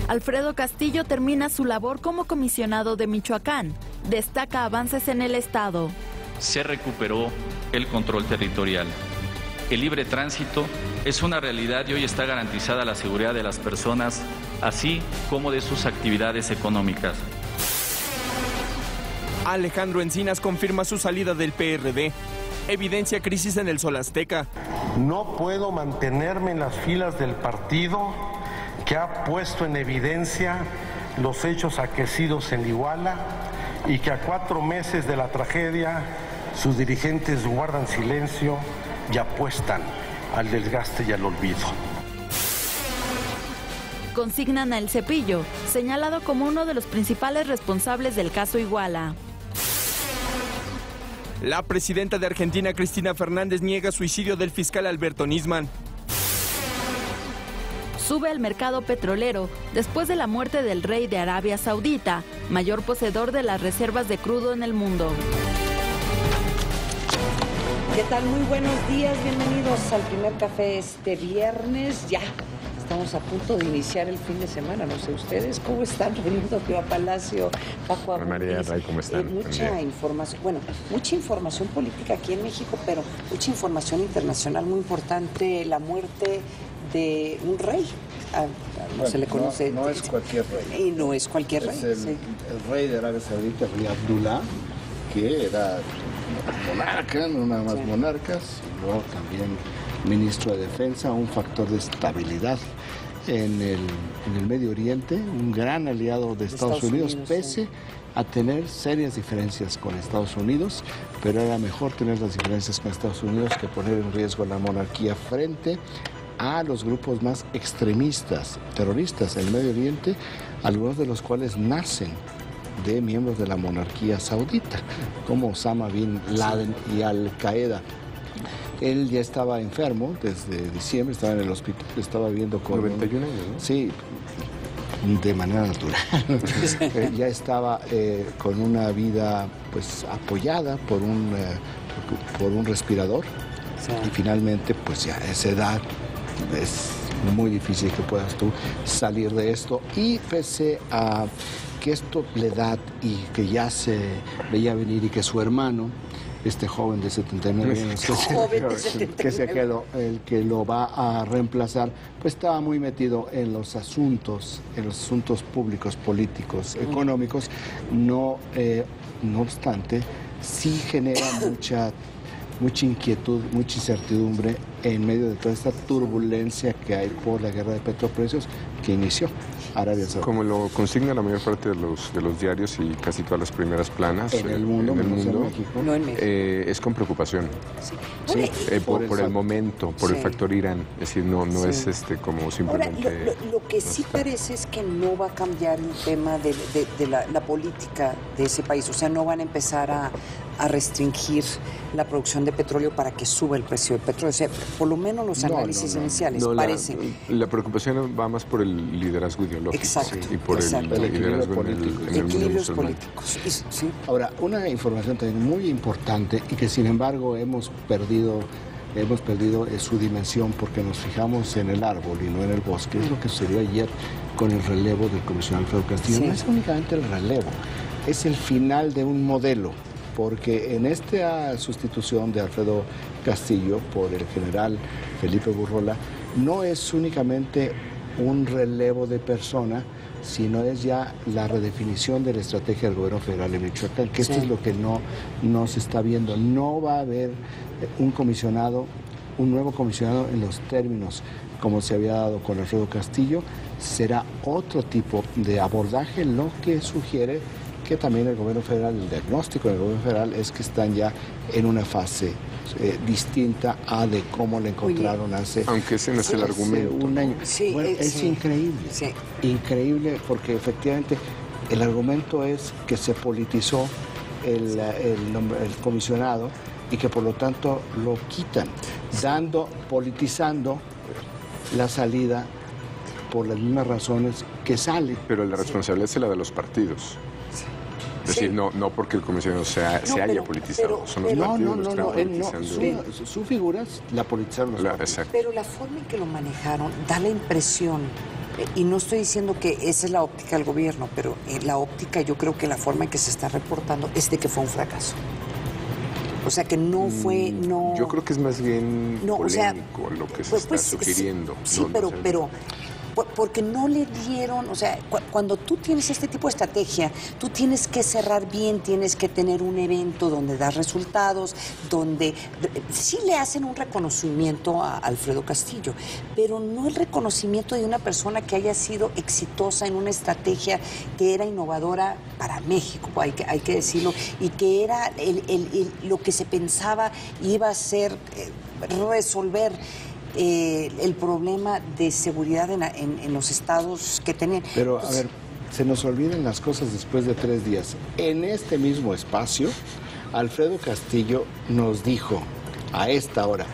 Alfredo Castillo termina su labor como comisionado de Michoacán. Destaca avances en el estado. Se recuperó el control territorial. El libre tránsito es una realidad y hoy está garantizada la seguridad de las personas, así como de sus actividades económicas. Alejandro Encinas confirma su salida del PRD. Evidencia crisis en el Sol Azteca. No puedo mantenerme en las filas del partido que ha puesto en evidencia los hechos aquecidos en Iguala y que a 4 meses de la tragedia sus dirigentes guardan silencio y apuestan al desgaste y al olvido. Consignan a El Cepillo, señalado como uno de los principales responsables del caso Iguala. La presidenta de Argentina, Cristina Fernández, niega suicidio del fiscal Alberto Nisman. Sube el mercado petrolero después de la muerte del rey de Arabia Saudita, mayor poseedor de las reservas de crudo en el mundo. ¿Qué tal? Muy buenos días, bienvenidos al primer café este viernes. Ya estamos a punto de iniciar el fin de semana, no sé ustedes, ¿cómo están? Raimundo Quiroga Palacio, Paco Abundis. María Ray, ¿cómo están? Mucha información política aquí en México, pero mucha información internacional muy importante, la muerte de un rey. No se le conoce. No es cualquier rey. Y no es cualquier rey. El rey de Arabia Saudita, el rey Abdullah, que era monarca, no nada más monarcas, y luego también ministro de Defensa, un factor de estabilidad en el Medio Oriente, un gran aliado de Estados Unidos, pese a tener serias diferencias con Estados Unidos, pero era mejor tener las diferencias con Estados Unidos que poner en riesgo la monarquía frente a los grupos más extremistas, terroristas en el Medio Oriente, algunos de los cuales nacen de miembros de la monarquía saudita, como Osama Bin Laden y Al-Qaeda. Él ya estaba enfermo desde diciembre, estaba en el hospital, estaba viviendo con... 91 años, ¿no? Sí, de manera natural. Ya estaba con una vida pues apoyada por un respirador, sí. Y finalmente pues ya a esa edad es muy difícil que puedas tú salir de esto, y pese a que esto le da y que ya se veía venir y que su hermano, este joven de 79 años, que se quedó, el que lo va a reemplazar, pues estaba muy metido en los asuntos públicos, políticos, económicos. No obstante, sí genera mucha inquietud, mucha incertidumbre en medio de toda esta turbulencia que hay por la guerra de petroprecios que inició Arabia Saudita. Como lo consigna la mayor parte de los diarios y casi todas las primeras planas en el mundo, no en México. Es con preocupación. Sí. Sí, por el momento, por el factor Irán. Es decir, no es como simplemente... Ahora, lo que sí parece es que no va a cambiar el tema de la política de ese país. O sea, no van a empezar a restringir la producción de petróleo para que suba el precio del petróleo. O sea, por lo menos los análisis iniciales parecen. La preocupación va más por el liderazgo ideológico. Exacto. Y por el liderazgo en el mundo musulmán. Sí. Ahora, una información también muy importante y que sin embargo hemos perdido su dimensión porque nos fijamos en el árbol y no en el bosque. Es lo que sucedió ayer con el relevo del comisionado Alfredo Castillo. Sí. No es únicamente el relevo, es el final de un modelo. Porque en esta sustitución de Alfredo Castillo por el general Felipe Burrola, no es únicamente un relevo de persona, sino es ya la redefinición de la estrategia del gobierno federal de Michoacán, que esto es lo que no se está viendo. No va a haber un nuevo comisionado en los términos como se había dado con Alfredo Castillo. Será otro tipo de abordaje, lo que sugiere que también el gobierno federal, el diagnóstico del gobierno federal es que están ya en una fase distinta a de cómo le encontraron hace... Aunque ese no es el argumento. Un año. Sí, bueno, es increíble. Sí. Increíble porque efectivamente el argumento es que se politizó el comisionado y que por lo tanto lo quitan, politizando la salida por las mismas razones que sale. Pero la responsabilidad es la de los partidos. Es decir, no porque el comisionado se haya politizado. Son los partidos los que están politizando. Su figura la politizaron los partidos. Pero la forma en que lo manejaron da la impresión Y no estoy diciendo que esa es la óptica del gobierno, pero la óptica, yo creo que la forma en que se está reportando es de que fue un fracaso. O sea, que no fue... no. Yo creo que es más bien polémico lo que se está sugiriendo. Sí, pero porque no le dieron, o sea, cuando tú tienes este tipo de estrategia, tú tienes que cerrar bien, tienes que tener un evento donde das resultados, donde sí le hacen un reconocimiento a Alfredo Castillo, pero no el reconocimiento de una persona que haya sido exitosa en una estrategia que era innovadora para México, hay que decirlo, y que era lo que se pensaba iba a ser resolver el problema de seguridad en los estados que tenían. Pero, a ver, se nos olvidan las cosas después de 3 días. En este mismo espacio, Alfredo Castillo nos dijo, a esta hora,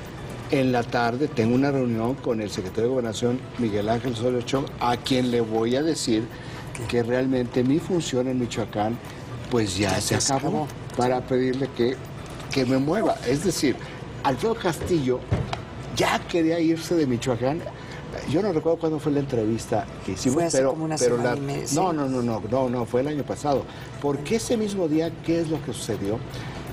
en la tarde tengo una reunión con el secretario de Gobernación, Miguel Ángel Osorio Chong, a quien le voy a decir que realmente mi función en Michoacán, pues ya se acabó, para pedirle que me mueva. Es decir, Alfredo Castillo ya quería irse de Michoacán. Yo no recuerdo cuándo fue la entrevista que hicimos, fue hace como una semana y media. No, fue el año pasado. Porque ese mismo día, ¿qué es lo que sucedió?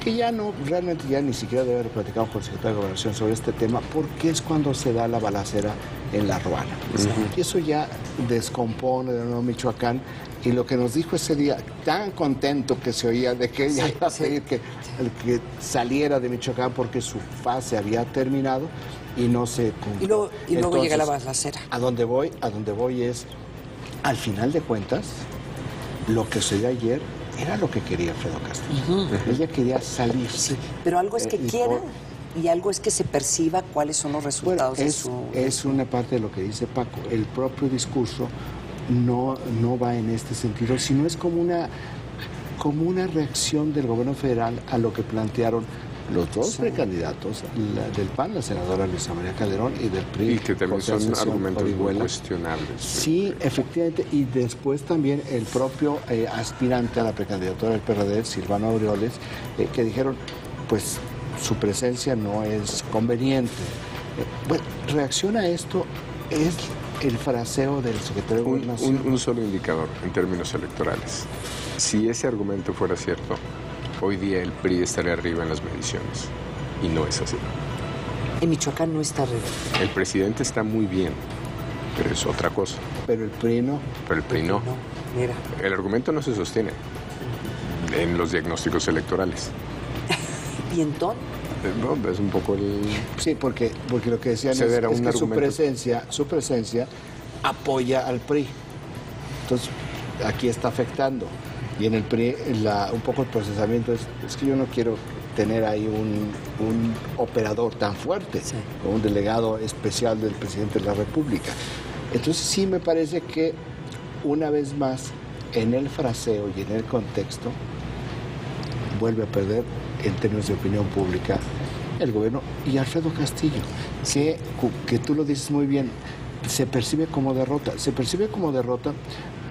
Que ya no, realmente ya ni siquiera debe haber platicado con el secretario de Gobernación sobre este tema, porque es cuando se da la balacera en La Ruana. Y eso ya descompone de nuevo Michoacán. Y lo que nos dijo ese día, tan contento que se oía de que ella iba a pedir que saliera de Michoacán porque su fase había terminado y no se cumplió. Y luego llega la balacera. A donde voy es, al final de cuentas, lo que sucedió ayer era lo que quería Alfredo Castillo. Ella quería salir. Sí, pero algo es que quiera y algo es que se perciba cuáles son los resultados de su... Es una parte de lo que dice Paco. El propio discurso no va en este sentido, sino es como una reacción del gobierno federal a lo que plantearon los dos precandidatos, del PAN, la senadora Luisa María Calderón, y del PRI. Y que también son argumentos muy cuestionables. Sí, efectivamente, y después también el propio aspirante a la precandidatura del PRD, Silvano Aureoles, que dijeron, pues su presencia no es conveniente. Bueno, reacción a esto es el fraseo del secretario de Gobernación. Un solo indicador en términos electorales. Si ese argumento fuera cierto, hoy día el PRI estaría arriba en las mediciones. Y no es así. En Michoacán no está arriba. El presidente está muy bien, pero es otra cosa. Pero el PRI no. Pero el PRI no. Mira. El argumento no se sostiene en los diagnósticos electorales. ¿Y entonces? No, es un poco el... Sí, porque lo que decían es que su presencia apoya al PRI. Entonces, aquí está afectando. Y en el PRI, un poco el procesamiento es que yo no quiero tener ahí un operador tan fuerte, como un delegado especial del presidente de la República. Entonces, sí me parece que, una vez más, en el fraseo y en el contexto, vuelve a perder en términos de opinión pública el gobierno y Alfredo Castillo, que tú lo dices muy bien, se percibe como derrota. Se percibe como derrota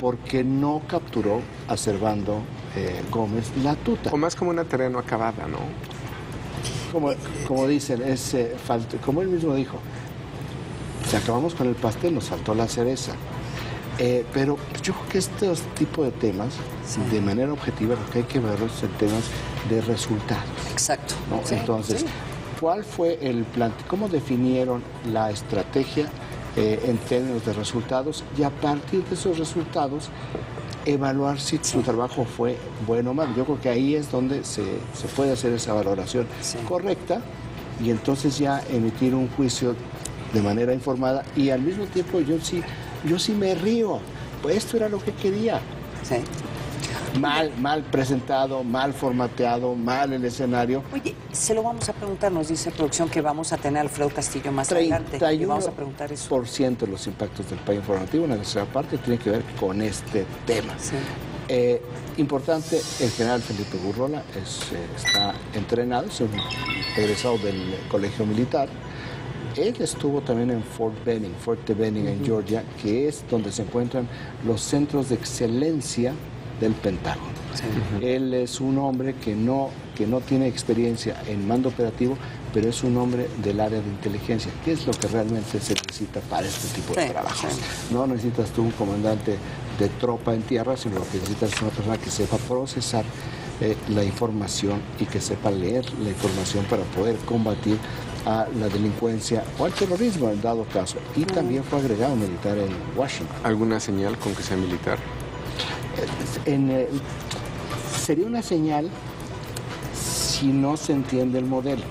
porque no capturó a Servando Gómez la tuta. O más como una tarea no acabada, ¿no? Como dicen, como él mismo dijo, si acabamos con el pastel, nos faltó la cereza. Pero yo creo que estos tipos de temas, de manera objetiva, lo que hay que verlos en temas de resultados. Exacto. ¿No? Sí, entonces, ¿cuál fue el plan? ¿Cómo definieron la estrategia en términos de resultados? Y a partir de esos resultados, evaluar si su trabajo fue bueno o malo. Yo creo que ahí es donde se puede hacer esa valoración correcta y entonces ya emitir un juicio de manera informada y al mismo tiempo yo sí me río, pues esto era lo que quería. Sí. Mal presentado, mal formateado, mal el escenario. Oye, se lo vamos a preguntar, nos dice producción que vamos a tener a Alfredo Castillo más adelante. Y vamos a preguntar eso. 31% de los impactos del PAI informativo, una tercera parte, tiene que ver con este tema. Sí. Importante, el general Felipe Gurrola está entrenado, es un egresado del colegio militar. Él estuvo también en Fort Benning en Georgia, que es donde se encuentran los centros de excelencia del Pentágono. Sí. Él es un hombre que no tiene experiencia en mando operativo, pero es un hombre del área de inteligencia, que es lo que realmente se necesita para este tipo de trabajos. No necesitas tú un comandante de tropa en tierra, sino lo que necesitas es una persona que sepa procesar la información y que sepa leer la información para poder combatir a la delincuencia o al terrorismo en dado caso. Y también fue agregado militar en Washington. ¿Alguna señal con que sea militar? Sería una señal si no se entiende el modelo,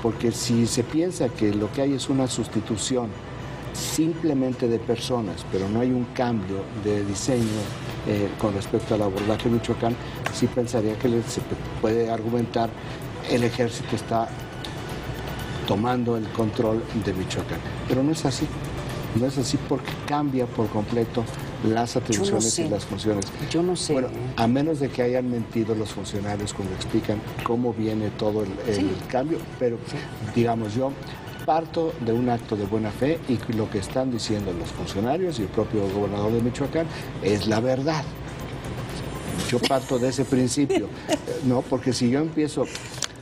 porque si se piensa que lo que hay es una sustitución simplemente de personas, pero no hay un cambio de diseño con respecto al abordaje de Michoacán, sí pensaría que se puede argumentar el ejército está tomando el control de Michoacán. Pero no es así. No es así porque cambia por completo las atribuciones y las funciones. Yo no sé. Bueno, a menos de que hayan mentido los funcionarios cuando explican cómo viene todo el cambio, pero digamos, yo parto de un acto de buena fe y lo que están diciendo los funcionarios y el propio gobernador de Michoacán es la verdad. Yo parto de ese principio, ¿no? Porque si yo empiezo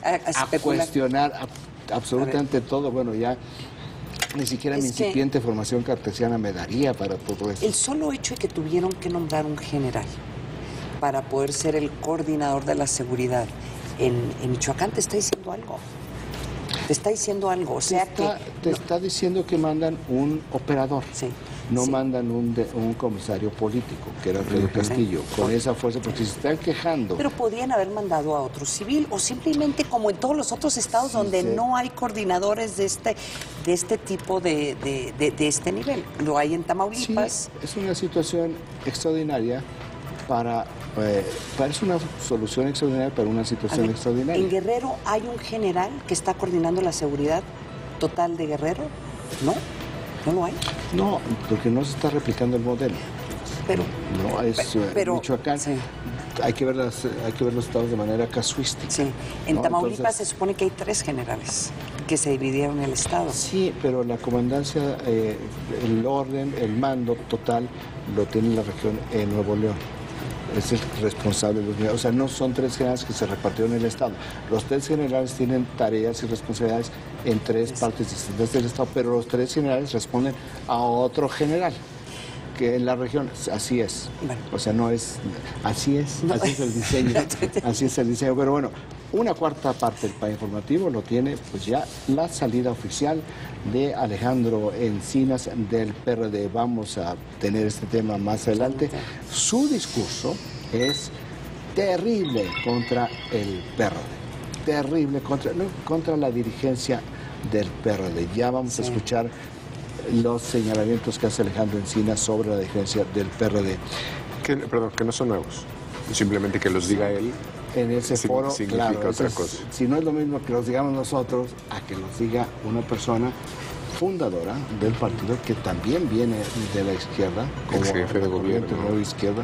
a cuestionar absolutamente todo, bueno, ya ni siquiera mi incipiente formación cartesiana me daría para todo eso. El solo hecho de que tuvieron que nombrar un general para poder ser el coordinador de la seguridad en Michoacán te está diciendo algo. Te está diciendo algo, o sea te está diciendo que mandan un operador. No mandan un comisario político, que era Alfredo Castillo, con esa fuerza, porque se están quejando. Pero podían haber mandado a otro civil, o simplemente como en todos los otros estados donde no hay coordinadores de este tipo de este nivel. Lo hay en Tamaulipas. Sí, es una situación extraordinaria es una solución extraordinaria para una situación extraordinaria. ¿En Guerrero hay un general que está coordinando la seguridad total de Guerrero? ¿No? ¿No lo hay? No, porque no se está replicando el modelo. Pero no es Michoacán. Hay que ver los estados de manera casuística. Sí. En Tamaulipas entonces, se supone que hay 3 generales que se dividieron el estado. Sí, pero la comandancia, el orden, el mando total lo tiene la región en Nuevo León. Es el responsable de los militares. O sea, no son 3 generales que se repartieron en el estado. Los 3 generales tienen tareas y responsabilidades en 3 partes distintas del estado, pero los 3 generales responden a otro general que en la región. Así es. Bueno. O sea, no es... Así es el diseño. Así es el diseño. Pero bueno, una cuarta parte del PAE informativo lo tiene pues ya la salida oficial de Alejandro Encinas del PRD. Vamos a tener este tema más adelante. Su discurso es terrible contra el PRD. Terrible contra la dirigencia del PRD. Ya vamos a escuchar los señalamientos que hace Alejandro Encinas sobre la dirigencia del PRD. Que no son nuevos, simplemente que los diga él. En ese foro, significa claro, otra cosa. Si no es lo mismo que los digamos nosotros, a que los diga una persona fundadora del partido que también viene de la izquierda, como ex jefe de gobierno, nueva izquierda,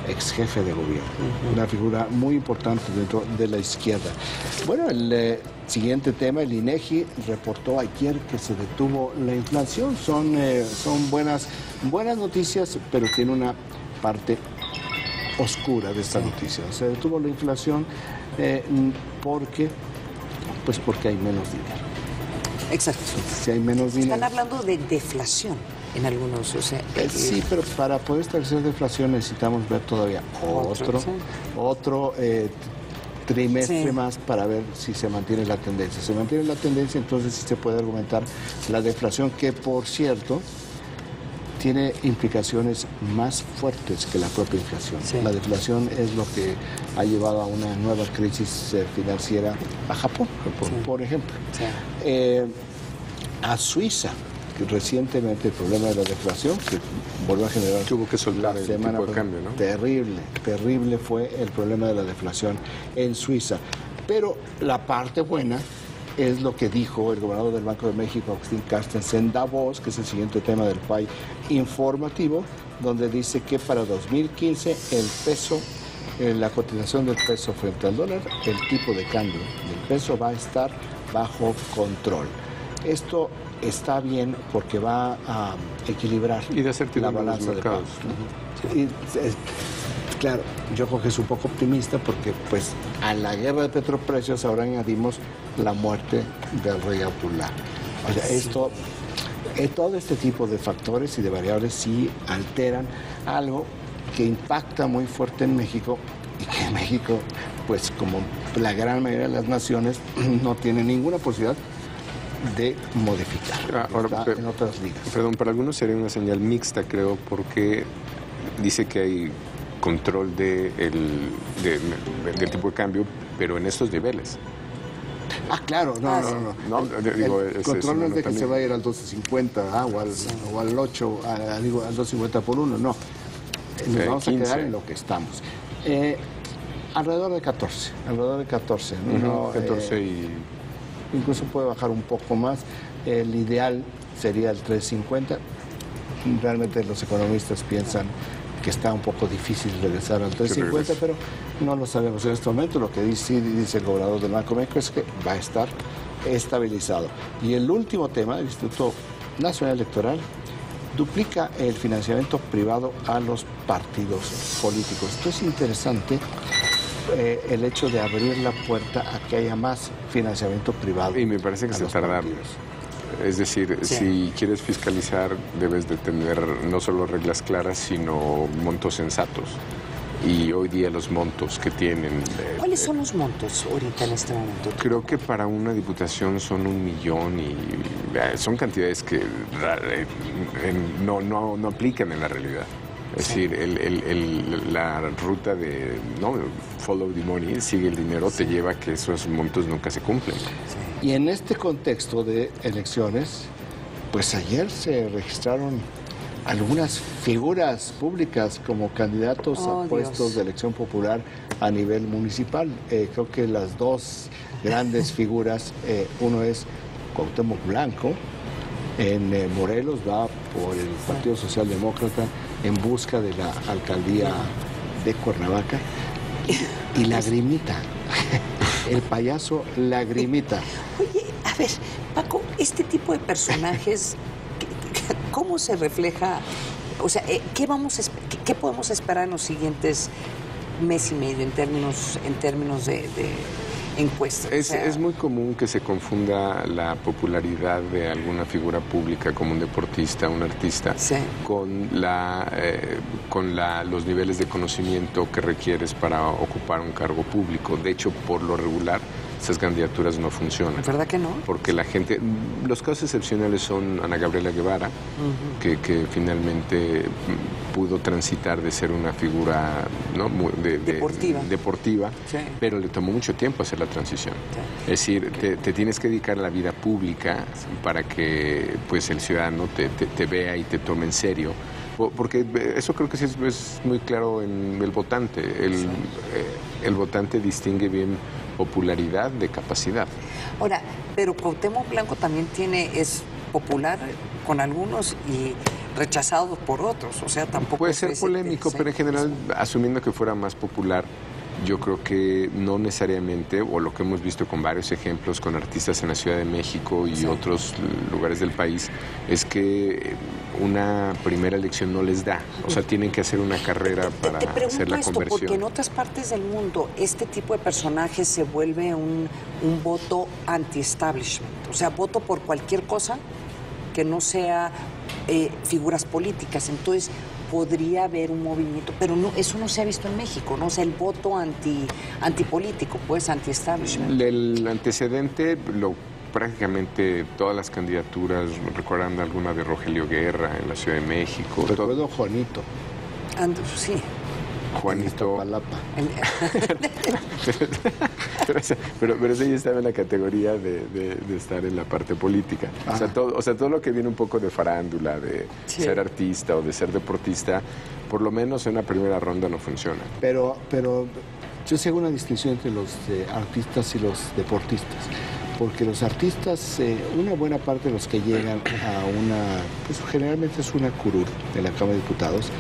ex jefe de gobierno, una figura muy importante dentro de la izquierda. Bueno, el siguiente tema, el INEGI reportó ayer que se detuvo la inflación. Son buenas noticias, pero tiene una parte oscura de esta noticia. Se detuvo la inflación porque hay menos dinero. Exacto. Si hay menos dinero. Están hablando de deflación en algunos. O sea, sí, pero para poder establecer deflación necesitamos ver todavía otro trimestre más para ver si se mantiene la tendencia. Si se mantiene la tendencia, entonces sí se puede argumentar la deflación, que por cierto tiene implicaciones más fuertes que la propia inflación. La deflación es lo que ha llevado a una nueva crisis financiera a Japón, por ejemplo. A Suiza, que recientemente el problema de la deflación, que volvió a generar... Tuvo que soltar el tipo de cambio, ¿no? Terrible fue el problema de la deflación en Suiza. Pero la parte buena es lo que dijo el gobernador del Banco de México, Agustín Carstens, en Davos, que es el siguiente tema del PAI informativo, donde dice que para 2015 el peso, la cotización del peso frente al dólar, el tipo de cambio del peso va a estar bajo control. Esto está bien porque va a equilibrar y de la balanza de pagos. Claro, yo creo que es un poco optimista porque pues a la guerra de petroprecios ahora añadimos la muerte del rey Abdullah. O sea, todo este tipo de factores y de variables sí alteran algo que impacta muy fuerte en México y que en México, pues como la gran mayoría de las naciones, no tiene ninguna posibilidad de modificar. Ahora, en otras ligas. Perdón, para algunos sería una señal mixta, creo, porque dice que hay control del tipo de cambio, pero en estos niveles. Ah, claro, no. Digo, el control no es de que se va a ir al 12.50 o al 8, al 2.50 por 1, no. Nos vamos 15. A quedar en lo que estamos. Alrededor de 14. 14 y... Incluso puede bajar un poco más. El ideal sería el 3.50. Realmente los economistas piensan que está un poco difícil regresar al 3.50, pero no lo sabemos en este momento. Lo que dice el gobernador del Banco de México es que va a estar estabilizado. Y el último tema del Instituto Nacional Electoral duplica el financiamiento privado a los partidos políticos. Esto es interesante, el hecho de abrir la puerta a que haya más financiamiento privado. Y me parece que se tardaron. Es decir, si quieres fiscalizar, debes de tener no solo reglas claras, sino montos sensatos. Y hoy día los montos que tienen... ¿Cuáles son los montos ahorita en este momento? Creo que para una diputación son 1 millón y son cantidades que no aplican en la realidad. Es decir, la ruta de follow the money, sigue el dinero, te lleva a que esos montos nunca se cumplen. Y en este contexto de elecciones, pues ayer se registraron algunas figuras públicas como candidatos a puestos de elección popular a nivel municipal. Creo que las dos grandes figuras, uno es Cuauhtémoc Blanco, en Morelos, va por el Partido Socialdemócrata en busca de la alcaldía de Cuernavaca, y Lagrimita, el payaso Lagrimita. Oye, a ver, Paco, este tipo de personajes, ¿cómo se refleja? O sea, ¿qué podemos esperar en los siguientes mes y medio en términos de encuestas? Es muy común que se confunda la popularidad de alguna figura pública como un deportista, un artista, con los niveles de conocimiento que requieres para ocupar un cargo público. De hecho, por lo regular, esas candidaturas no funcionan. ¿Verdad que no? Porque la gente... Los casos excepcionales son Ana Gabriela Guevara, que finalmente pudo transitar de ser una figura deportiva, pero le tomó mucho tiempo hacer la transición. Es decir, te tienes que dedicar a la vida pública para que pues el ciudadano te vea y te tome en serio. Porque eso creo que sí es muy claro en el votante. El votante distingue bien popularidad de capacidad. Ahora, pero Cuauhtémoc Blanco también es popular con algunos y rechazado por otros, o sea, tampoco... Puede ser polémico, pero en general, asumiendo que fuera más popular, yo creo que no necesariamente, o lo que hemos visto con varios ejemplos, con artistas en la Ciudad de México y otros lugares del país, es que una primera elección no les da. O sea, tienen que hacer una carrera para hacer la conversión. Porque en otras partes del mundo este tipo de personajes se vuelve un voto anti-establishment. O sea, voto por cualquier cosa que no sea figuras políticas. Entonces podría haber un movimiento, pero no, eso no se ha visto en México, ¿no? O sea, el voto antipolítico, pues anti-establishment. El antecedente, prácticamente todas las candidaturas, recuerdan alguna de Rogelio Guerra en la Ciudad de México. Recuerdo Juanito. Sí. Juanito Palapa. pero eso ya estaba en la categoría de estar en la parte política. O sea, todo lo que viene un poco de farándula, de ser artista o de ser deportista, por lo menos en una primera ronda no funciona. Pero yo sí hago una distinción entre los artistas y los deportistas. Porque los artistas, una buena parte de los que llegan a pues generalmente es una curul de la Cámara de Diputados,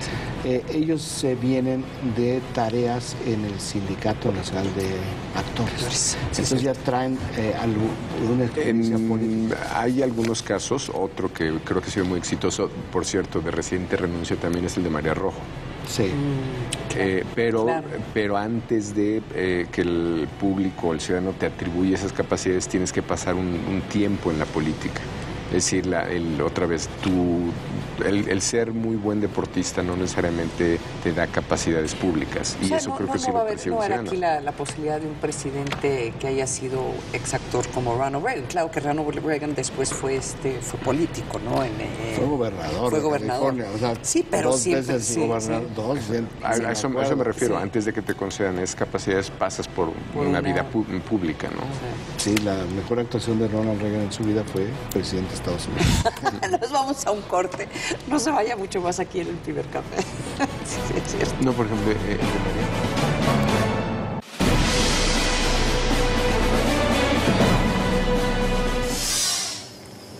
ellos vienen de tareas en el Sindicato Nacional de Actores. Entonces ya traen alguna experiencia política. Hay algunos casos, otro que creo que ha sido muy exitoso, por cierto, de reciente renuncia también es el de María Rojo. Sí. Pero antes de que el público, el ciudadano te atribuya esas capacidades, tienes que pasar un tiempo en la política. Es decir, otra vez, el ser muy buen deportista no necesariamente te da capacidades públicas. Y eso creo que sí lo percibe no el era ciudadano. aquí la posibilidad de un presidente que haya sido exactor como Ronald Reagan. Claro que Ronald Reagan después fue político, ¿no? Fue gobernador. Fue gobernador. De California, o sea, sí, pero dos siempre. veces gobernador, dos. A eso me refiero. Sí. Antes de que te concedan esas capacidades, pasas por una vida pública, ¿no? Sí, la mejor actuación de Ronald Reagan en su vida fue presidente de Estados Unidos. Nos vamos a un corte. No se vaya mucho más aquí en el primer café. Sí, es cierto. No, por ejemplo, el de María.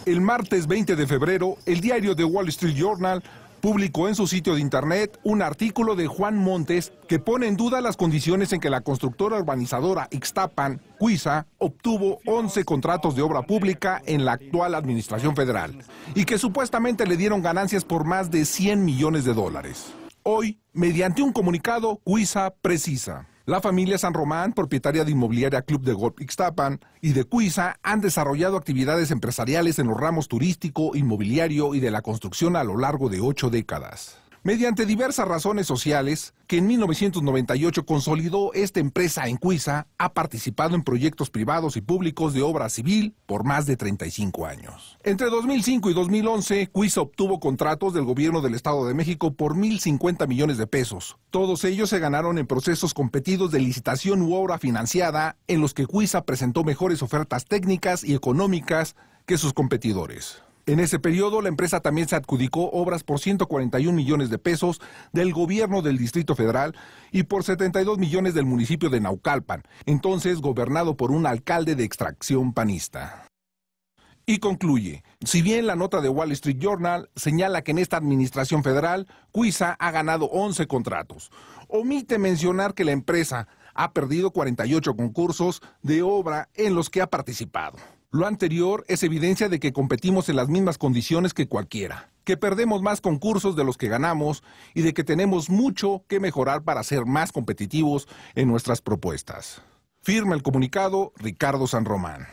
El martes 20 de febrero, el diario The Wall Street Journal publicó en su sitio de internet un artículo de Juan Montes que pone en duda las condiciones en que la constructora urbanizadora Ixtapan, Cuiza, obtuvo 11 contratos de obra pública en la actual administración federal y que supuestamente le dieron ganancias por más de 100 millones de dólares. Hoy, mediante un comunicado, Cuiza precisa: la familia San Román, propietaria de Inmobiliaria Club de Golf Ixtapan y de Cuiza, han desarrollado actividades empresariales en los ramos turístico, inmobiliario y de la construcción a lo largo de 8 décadas. Mediante diversas razones sociales, que en 1998 consolidó esta empresa en Cuiza, ha participado en proyectos privados y públicos de obra civil por más de 35 años. Entre 2005 y 2011, Cuiza obtuvo contratos del gobierno del Estado de México por 1,050 millones de pesos. Todos ellos se ganaron en procesos competidos de licitación u obra financiada, en los que Cuiza presentó mejores ofertas técnicas y económicas que sus competidores. En ese periodo, la empresa también se adjudicó obras por 141 millones de pesos del gobierno del Distrito Federal y por 72 millones del municipio de Naucalpan, entonces gobernado por un alcalde de extracción panista. Y concluye: si bien la nota de Wall Street Journal señala que en esta administración federal, Cuiza ha ganado 11 contratos, omite mencionar que la empresa ha perdido 48 concursos de obra en los que ha participado. Lo anterior es evidencia de que competimos en las mismas condiciones que cualquiera, que perdemos más concursos de los que ganamos y de que tenemos mucho que mejorar para ser más competitivos en nuestras propuestas. Firma el comunicado Ricardo San Román.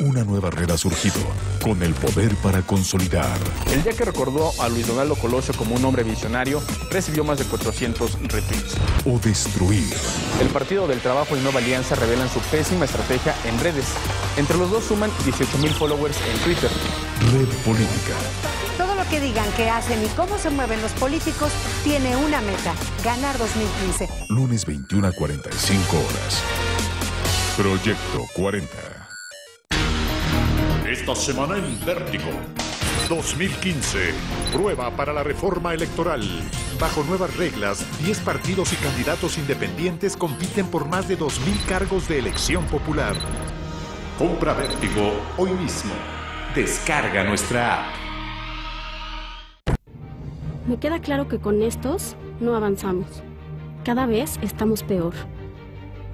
Una nueva red ha surgido, con el poder para consolidar. El día que recordó a Luis Donaldo Colosio como un hombre visionario, recibió más de 400 retweets. O destruir. El Partido del Trabajo y Nueva Alianza revelan su pésima estrategia en redes. Entre los dos suman 18,000 followers en Twitter. Red política. Todo lo que digan que hacen y cómo se mueven los políticos tiene una meta: ganar 2015. Lunes 21 a 45 horas. Proyecto 40. Esta semana en Vértigo. 2015. Prueba para la reforma electoral. Bajo nuevas reglas, 10 partidos y candidatos independientes compiten por más de 2,000 cargos de elección popular. Compra Vértigo hoy mismo. Descarga nuestra app. Me queda claro que con estos no avanzamos. Cada vez estamos peor.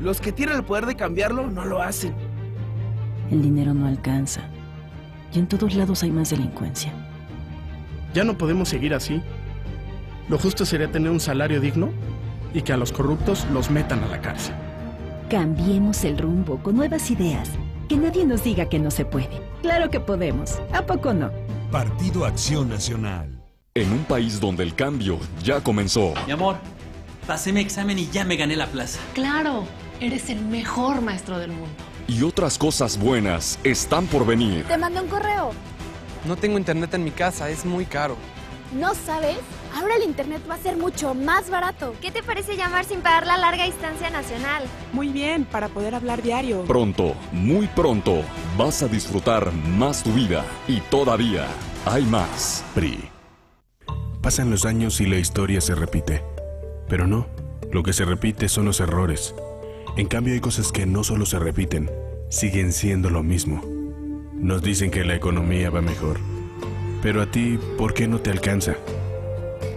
Los que tienen el poder de cambiarlo no lo hacen. El dinero no alcanza. Y en todos lados hay más delincuencia. Ya no podemos seguir así. Lo justo sería tener un salario digno y que a los corruptos los metan a la cárcel. Cambiemos el rumbo con nuevas ideas. Que nadie nos diga que no se puede. Claro que podemos. ¿A poco no? Partido Acción Nacional. En un país donde el cambio ya comenzó. Mi amor, pasé mi examen y ya me gané la plaza. Claro, eres el mejor maestro del mundo. Y otras cosas buenas están por venir. Te mandé un correo. No tengo internet en mi casa, es muy caro. ¿No sabes? Ahora el internet va a ser mucho más barato. ¿Qué te parece llamar sin pagar la larga distancia nacional? Muy bien, para poder hablar diario. Pronto, muy pronto, vas a disfrutar más tu vida. Y todavía hay más. PRI. Pasan los años y la historia se repite. Pero no, lo que se repite son los errores. En cambio hay cosas que no solo se repiten, siguen siendo lo mismo. Nos dicen que la economía va mejor. Pero a ti, ¿por qué no te alcanza?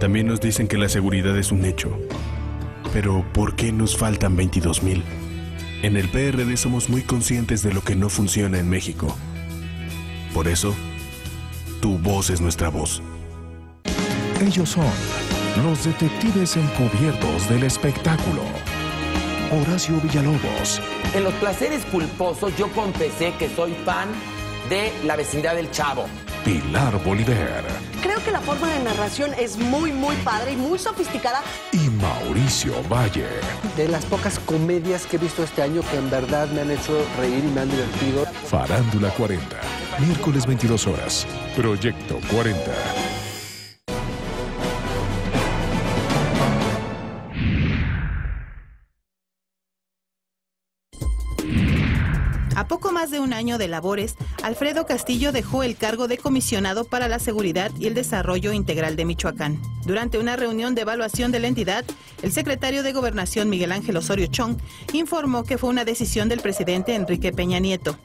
También nos dicen que la seguridad es un hecho. Pero ¿por qué nos faltan 22,000? En el PRD somos muy conscientes de lo que no funciona en México. Por eso, tu voz es nuestra voz. Ellos son los detectives encubiertos del espectáculo. Horacio Villalobos. En Los Placeres Culposos yo confesé que soy fan de La Vecindad del Chavo. Pilar Bolívar. Creo que la forma de narración es muy padre y muy sofisticada. Y Mauricio Valle. De las pocas comedias que he visto este año que en verdad me han hecho reír y me han divertido. Farándula 40. Miércoles 22 horas. Proyecto 40. A poco más de un año de labores, Alfredo Castillo dejó el cargo de comisionado para la seguridad y el desarrollo integral de Michoacán. Durante una reunión de evaluación de la entidad, el secretario de Gobernación Miguel Ángel Osorio Chong informó que fue una decisión del presidente Enrique Peña Nieto.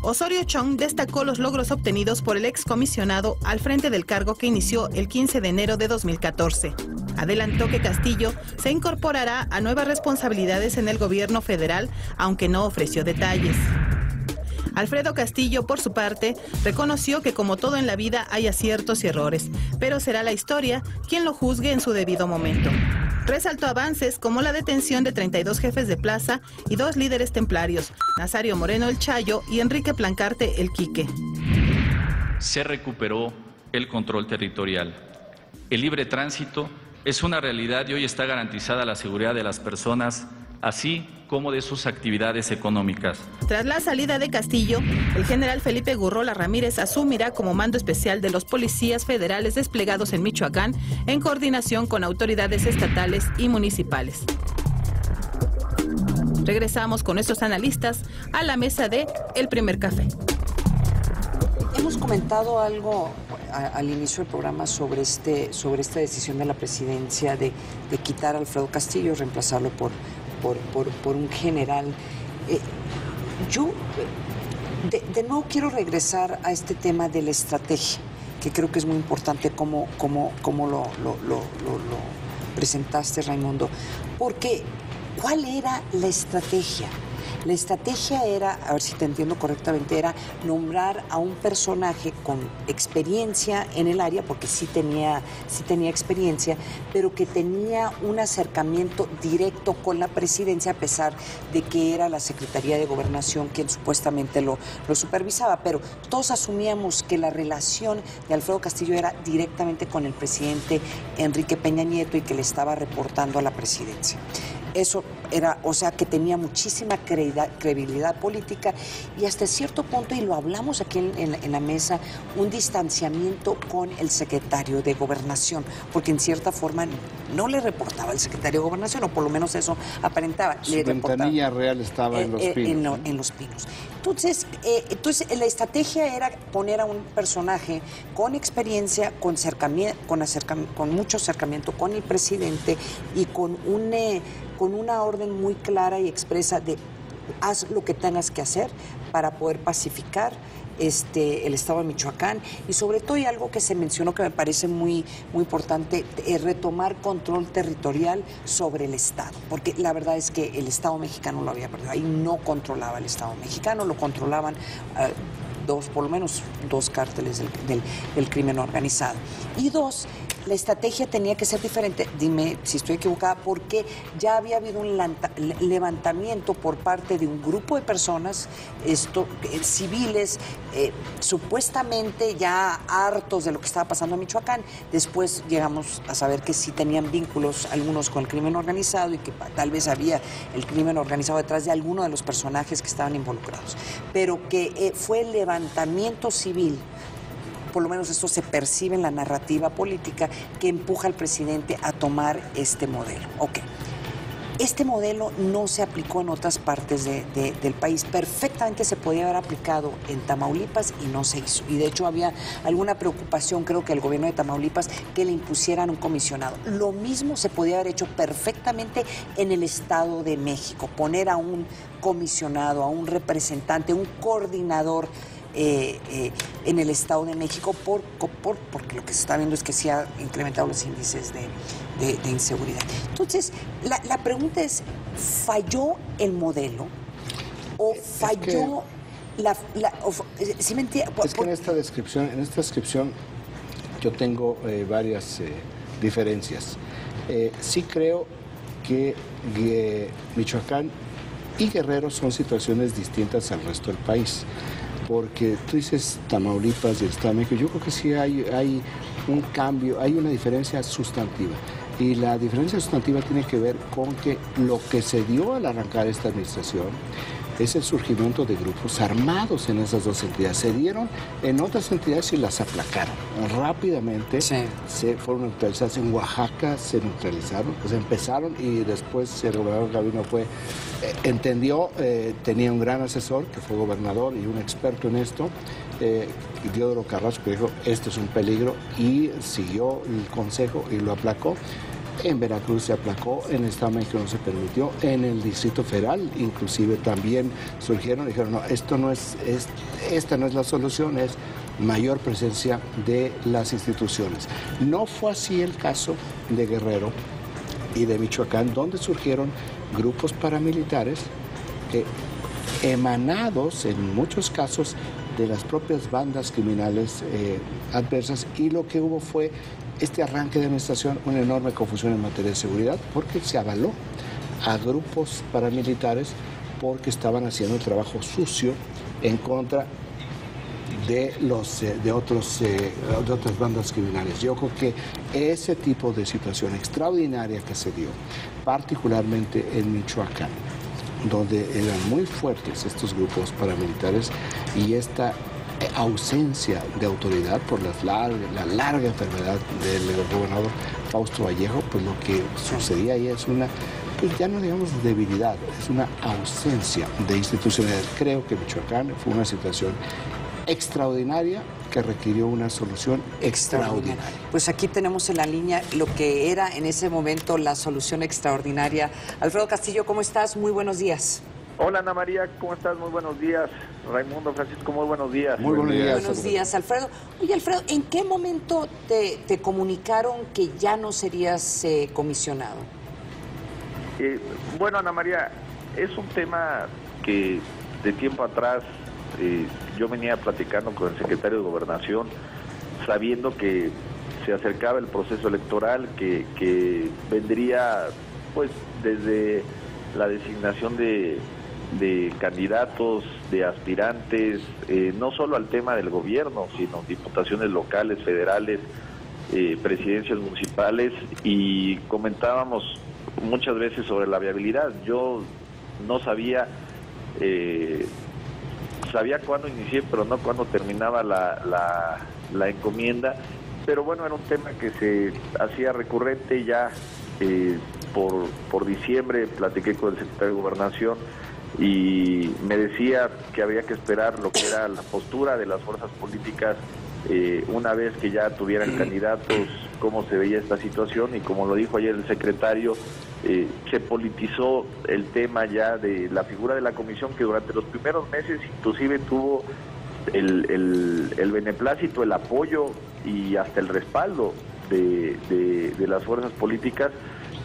Osorio Chong destacó los logros obtenidos por el excomisionado al frente del cargo que inició el 15 de enero de 2014. Adelantó que Castillo se incorporará a nuevas responsabilidades en el gobierno federal, aunque no ofreció detalles. Alfredo Castillo, por su parte, reconoció que como todo en la vida hay aciertos y errores, pero será la historia quien lo juzgue en su debido momento. Resaltó avances como la detención de 32 jefes de plaza y 2 líderes templarios, Nazario Moreno el Chayo y Enrique Plancarte el Quique. Se recuperó el control territorial. El libre tránsito es una realidad y hoy está garantizada la seguridad de las personas, así como de sus actividades económicas. Tras la salida de Castillo, el general Felipe Gurrola Ramírez asumirá como mando especial de los policías federales desplegados en Michoacán en coordinación con autoridades estatales y municipales. Regresamos con nuestros analistas a la mesa de El Primer Café. Hemos comentado algo al inicio del programa sobre esta decisión de la presidencia de quitar a Alfredo Castillo y reemplazarlo por un general. Yo de nuevo quiero regresar a este tema de la estrategia, que creo que es muy importante como lo presentaste, Raimundo, porque ¿cuál era la estrategia? La estrategia era, a ver si te entiendo correctamente, era nombrar a un personaje con experiencia en el área, porque sí tenía experiencia, pero que tenía un acercamiento directo con la presidencia, a pesar de que era la Secretaría de Gobernación quien supuestamente lo supervisaba. Pero todos asumíamos que la relación de Alfredo Castillo era directamente con el presidente Enrique Peña Nieto y que le estaba reportando a la presidencia. Eso era, o sea, que tenía muchísima credibilidad política y hasta cierto punto, y lo hablamos aquí en la mesa, un distanciamiento con el secretario de Gobernación, porque en cierta forma no le reportaba al secretario de Gobernación, o por lo menos eso aparentaba. Su ventanilla real estaba en Los Pinos. En Los Pinos. Entonces, la estrategia era poner a un personaje con experiencia, con mucho acercamiento con el presidente y con una orden muy clara y expresa de haz lo que tengas que hacer para poder pacificar el estado de Michoacán, y sobre todo, y algo que se mencionó que me parece muy importante, retomar control territorial sobre el estado, porque la verdad es que el estado mexicano lo había perdido. Ahí no controlaba el estado mexicano, lo controlaban por lo menos dos cárteles del crimen organizado. Y dos, la estrategia tenía que ser diferente, dime si estoy equivocada, porque ya había habido un levantamiento por parte de un grupo de personas, civiles, supuestamente ya hartos de lo que estaba pasando en Michoacán. Después llegamos a saber que sí tenían vínculos, algunos con el crimen organizado, y que tal vez había el crimen organizado detrás de alguno de los personajes que estaban involucrados. Pero que fue el levantamiento civil, por lo menos eso se percibe en la narrativa política, que empuja al presidente a tomar este modelo. Ok. Este modelo no se aplicó en otras partes del país. Perfectamente se podía haber aplicado en Tamaulipas y no se hizo. Y de hecho había alguna preocupación, creo que el gobierno de Tamaulipas, que le impusieran un comisionado. Lo mismo se podía haber hecho perfectamente en el Estado de México. Poner a un comisionado, a un representante, un coordinador en el Estado de México, porque lo que se está viendo es que se ha incrementado los índices de inseguridad. Entonces, la pregunta es, ¿falló el modelo o falló ¿sí me entiendes? Es que en esta descripción yo tengo varias diferencias. Sí creo que Michoacán y Guerrero son situaciones distintas al resto del país, porque tú dices Tamaulipas y el Estado de México, yo creo que sí hay un cambio, hay una diferencia sustantiva. Y la diferencia sustantiva tiene que ver con que lo que se dio al arrancar esta administración es el surgimiento de grupos armados en esas dos entidades. Se dieron en otras entidades y las aplacaron. Rápidamente se fueron neutralizadas. En Oaxaca se neutralizaron, pues empezaron y después el gobernador Gavino entendió, tenía un gran asesor que fue gobernador y un experto en esto, Diodoro Carrasco, que dijo, esto es un peligro, y siguió el consejo y lo aplacó. En Veracruz se aplacó, en el Estado de México no se permitió, en el Distrito Federal inclusive también surgieron y dijeron, no, esta no es la solución, es mayor presencia de las instituciones. No fue así el caso de Guerrero y de Michoacán, donde surgieron grupos paramilitares emanados en muchos casos de las propias bandas criminales adversas, y lo que hubo fue este arranque de administración, una enorme confusión en materia de seguridad, porque se avaló a grupos paramilitares porque estaban haciendo un trabajo sucio en contra de otras bandas criminales. Yo creo que ese tipo de situación extraordinaria que se dio, particularmente en Michoacán, donde eran muy fuertes estos grupos paramilitares, y esta ausencia de autoridad por la larga enfermedad del gobernador Fausto Vallejo, pues lo que sucedía ahí es una, pues ya no digamos debilidad, es una ausencia de institucionalidad. Creo que Michoacán fue una situación extraordinaria que requirió una solución extraordinaria. Pues aquí tenemos en la línea lo que era en ese momento la solución extraordinaria. Alfredo Castillo, ¿cómo estás? Muy buenos días. Hola Ana María, ¿cómo estás? Muy buenos días. Raimundo, Francisco, muy buenos días. Muy buenos días. Buenos días, Alfredo. Oye, Alfredo, ¿en qué momento te comunicaron que ya no serías comisionado? Bueno, Ana María, es un tema que de tiempo atrás yo venía platicando con el secretario de Gobernación, sabiendo que se acercaba el proceso electoral, que vendría pues desde la designación de candidatos, de aspirantes, no solo al tema del gobierno, sino diputaciones locales, federales, presidencias municipales, y comentábamos muchas veces sobre la viabilidad. Yo no sabía cuándo inicié, pero no cuándo terminaba la encomienda, pero bueno, era un tema que se hacía recurrente. Ya por diciembre platiqué con el secretario de Gobernación y me decía que había que esperar lo que era la postura de las fuerzas políticas una vez que ya tuvieran candidatos, cómo se veía esta situación, y como lo dijo ayer el secretario, se politizó el tema ya de la figura de la comisión, que durante los primeros meses inclusive tuvo el beneplácito, el apoyo y hasta el respaldo de las fuerzas políticas.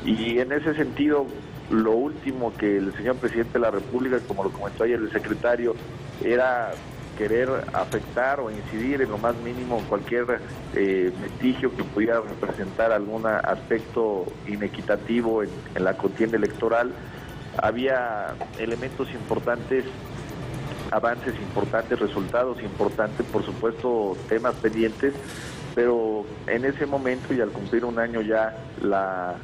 Y en ese sentido, lo último que el señor presidente de la República, como lo comentó ayer el secretario, era querer afectar o incidir en lo más mínimo cualquier vestigio que pudiera representar algún aspecto inequitativo en la contienda electoral. Había elementos importantes, avances importantes, resultados importantes, por supuesto temas pendientes, pero en ese momento y al cumplir un año ya la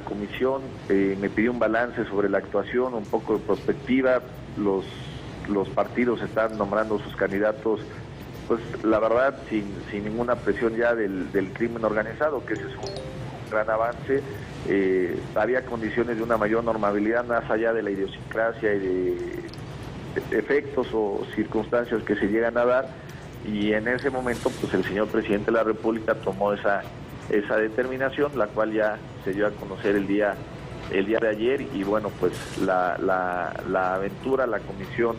comisión me pidió un balance sobre la actuación, un poco de perspectiva. Los partidos están nombrando sus candidatos, pues la verdad sin ninguna presión ya del crimen organizado, que ese es un gran avance. Había condiciones de una mayor normabilidad más allá de la idiosincrasia y de efectos o circunstancias que se llegan a dar, y en ese momento pues el señor presidente de la República tomó esa determinación, la cual ya se dio a conocer el día de ayer. Y bueno, pues la aventura, la comisión,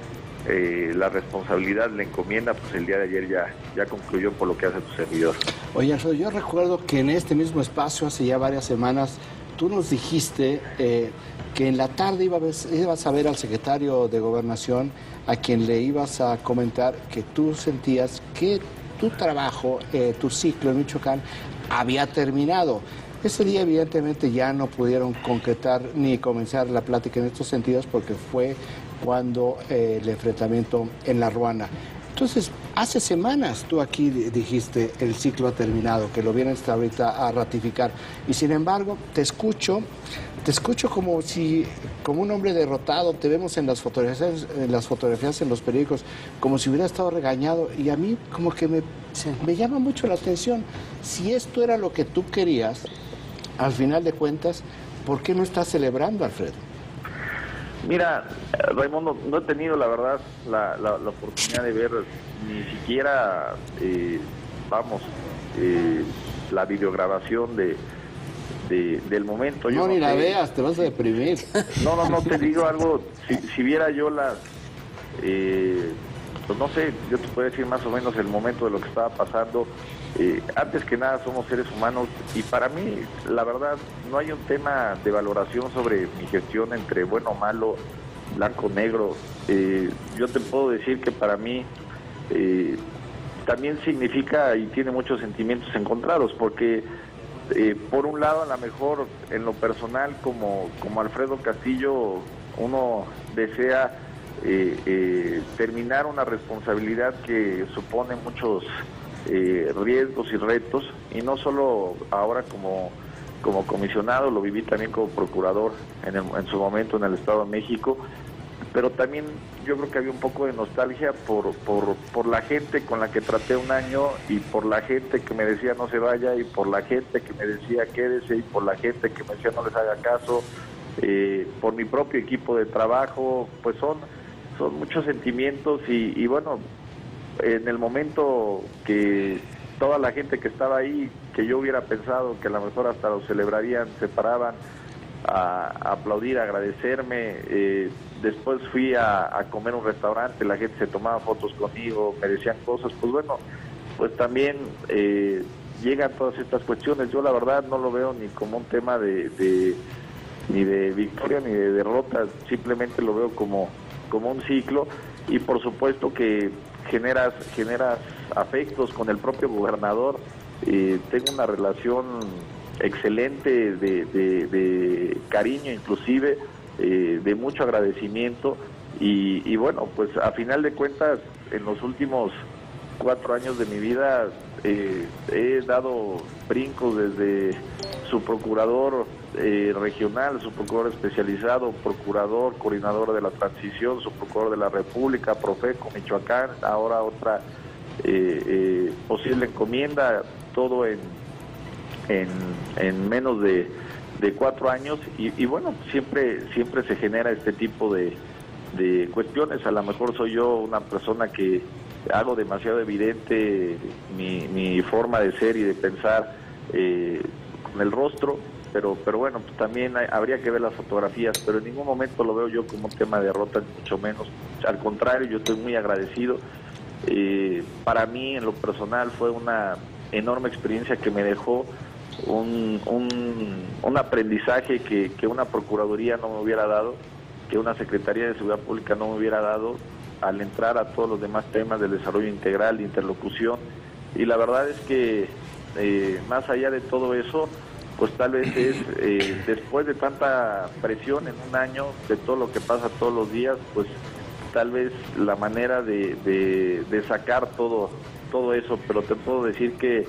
la responsabilidad, la encomienda, pues el día de ayer ya concluyó, por lo que hace tu servidor. Oye, Alfredo, yo recuerdo que en este mismo espacio, hace ya varias semanas, tú nos dijiste que en la tarde ibas a ver al secretario de Gobernación, a quien le ibas a comentar que tú sentías que tu trabajo, tu ciclo en Michoacán había terminado. Ese día evidentemente ya no pudieron concretar ni comenzar la plática en estos sentidos porque fue cuando el enfrentamiento en La Ruana. Entonces, hace semanas tú aquí dijiste el ciclo ha terminado, que lo vienes ahorita a ratificar. Y sin embargo, te escucho como un hombre derrotado, te vemos en las fotografías en los periódicos, como si hubiera estado regañado. Y a mí como que me llama mucho la atención. Si esto era lo que tú querías, al final de cuentas, ¿por qué no estás celebrando, Alfredo? Mira, Raimundo, no he tenido la verdad la oportunidad de ver ni siquiera, la videograbación del momento. No, ni la veas, te vas a deprimir. No, te digo algo, si viera yo pues no sé, yo te puedo decir más o menos el momento de lo que estaba pasando. Antes que nada somos seres humanos y para mí, la verdad, no hay un tema de valoración sobre mi gestión entre bueno o malo, blanco o negro. Yo te puedo decir que para mí también significa y tiene muchos sentimientos encontrados, porque por un lado, a lo mejor en lo personal, como Alfredo Castillo, uno desea terminar una responsabilidad que supone muchos riesgos y retos, y no solo ahora como comisionado, lo viví también como procurador en su momento en el Estado de México, pero también yo creo que había un poco de nostalgia por la gente con la que traté un año y por la gente que me decía no se vaya y por la gente que me decía quédese y por la gente que me decía no les haga caso, por mi propio equipo de trabajo, pues son muchos sentimientos y bueno, en el momento que toda la gente que estaba ahí, que yo hubiera pensado que a lo mejor hasta lo celebrarían, se paraban a aplaudir, a agradecerme. Después fui a comer a un restaurante, la gente se tomaba fotos conmigo, me decían cosas, pues bueno, pues también llegan todas estas cuestiones. Yo la verdad no lo veo ni como un tema ni de victoria ni de derrota, simplemente lo veo como un ciclo, y por supuesto que generas afectos con el propio gobernador. Tengo una relación excelente de cariño, inclusive de mucho agradecimiento, y bueno, pues a final de cuentas en los últimos 4 años de mi vida he dado brincos desde su procurador regional, su procurador especializado, procurador, coordinador de la transición, su procurador de la República, Profeco, Michoacán, ahora otra posible encomienda, todo en menos de 4 años, y bueno, siempre se genera este tipo de cuestiones. A lo mejor soy yo una persona que hago demasiado evidente mi forma de ser y de pensar con el rostro, pero bueno, pues también habría que ver las fotografías, pero en ningún momento lo veo yo como un tema de derrota, ni mucho menos. Al contrario, yo estoy muy agradecido. Para mí, en lo personal, fue una enorme experiencia que me dejó un aprendizaje que una Procuraduría no me hubiera dado, que una Secretaría de Seguridad Pública no me hubiera dado, al entrar a todos los demás temas del desarrollo integral, de interlocución. Y la verdad es que más allá de todo eso, pues tal vez es después de tanta presión en un año, de todo lo que pasa todos los días, pues tal vez la manera de sacar todo eso. Pero te puedo decir que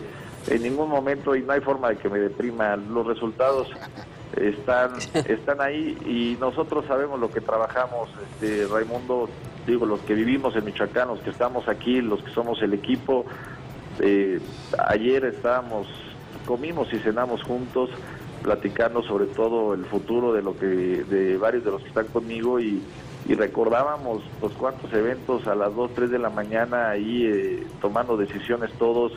en ningún momento, y no hay forma de que me deprima, los resultados están ahí, y nosotros sabemos lo que trabajamos, Raimundo, digo, los que vivimos en Michoacán, los que estamos aquí, los que somos el equipo. Ayer comimos y cenamos juntos, platicando sobre todo el futuro de varios de los que están conmigo, y recordábamos pues cuántos eventos a las 2, 3 de la mañana ahí tomando decisiones todos,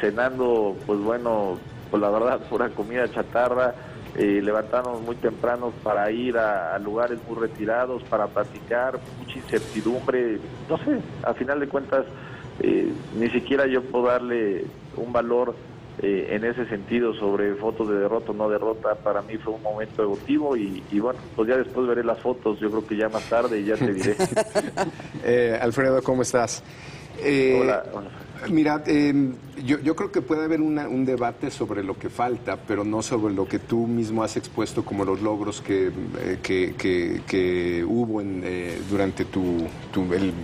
cenando, pues bueno, pues la verdad, pura comida chatarra, levantándonos muy temprano para ir a lugares muy retirados, para platicar, mucha incertidumbre, no sé, a final de cuentas, ni siquiera yo puedo darle un valor en ese sentido sobre fotos de derrota o no derrota. Para mí fue un momento emotivo, y bueno, pues ya después veré las fotos, yo creo que ya más tarde, y ya te diré. Alfredo, ¿cómo estás? Hola. Mira, yo creo que puede haber un debate sobre lo que falta, pero no sobre lo que tú mismo has expuesto como los logros que hubo durante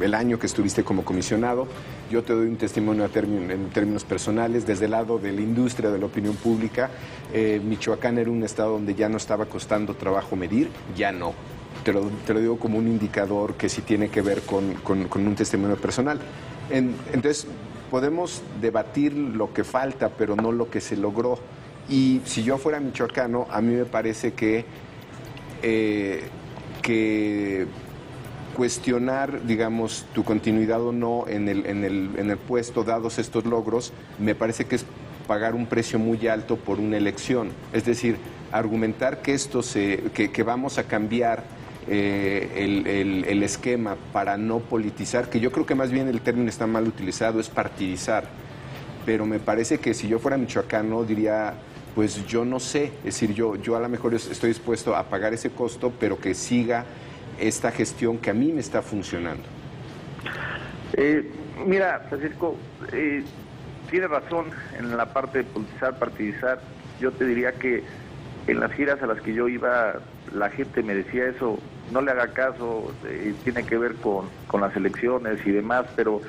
el año que estuviste como comisionado. Yo te doy un testimonio en términos personales. Desde el lado de la industria, de la opinión pública, Michoacán era un estado donde ya no estaba costando trabajo medir, ya no. Te lo digo como un indicador que sí tiene que ver con un testimonio personal. Entonces, podemos debatir lo que falta, pero no lo que se logró. Y si yo fuera michoacano, a mí me parece que cuestionar, digamos, tu continuidad o no en el puesto, dados estos logros, me parece que es pagar un precio muy alto por una elección. Es decir, argumentar que que vamos a cambiar el esquema para no politizar, que yo creo que más bien el término está mal utilizado, es partidizar. Pero me parece que si yo fuera michoacano diría, pues yo no sé, es decir, yo a lo mejor estoy dispuesto a pagar ese costo, pero que siga esta gestión que a mí me está funcionando. Mira, Francisco, tiene razón en la parte de politizar, partidizar. Yo te diría que en las giras a las que yo iba, la gente me decía eso, no le haga caso, tiene que ver con las elecciones y demás, pero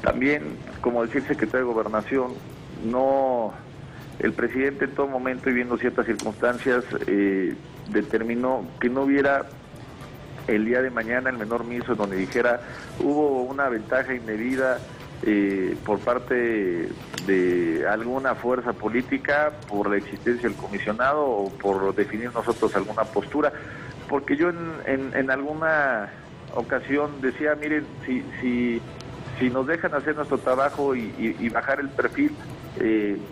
también, como decía el secretario de Gobernación, el presidente en todo momento y viendo ciertas circunstancias determinó que no hubiera el día de mañana el menor miso en donde dijera hubo una ventaja indebida por parte de alguna fuerza política por la existencia del comisionado o por definir nosotros alguna postura, porque yo en alguna ocasión decía, miren, si nos dejan hacer nuestro trabajo y bajar el perfil,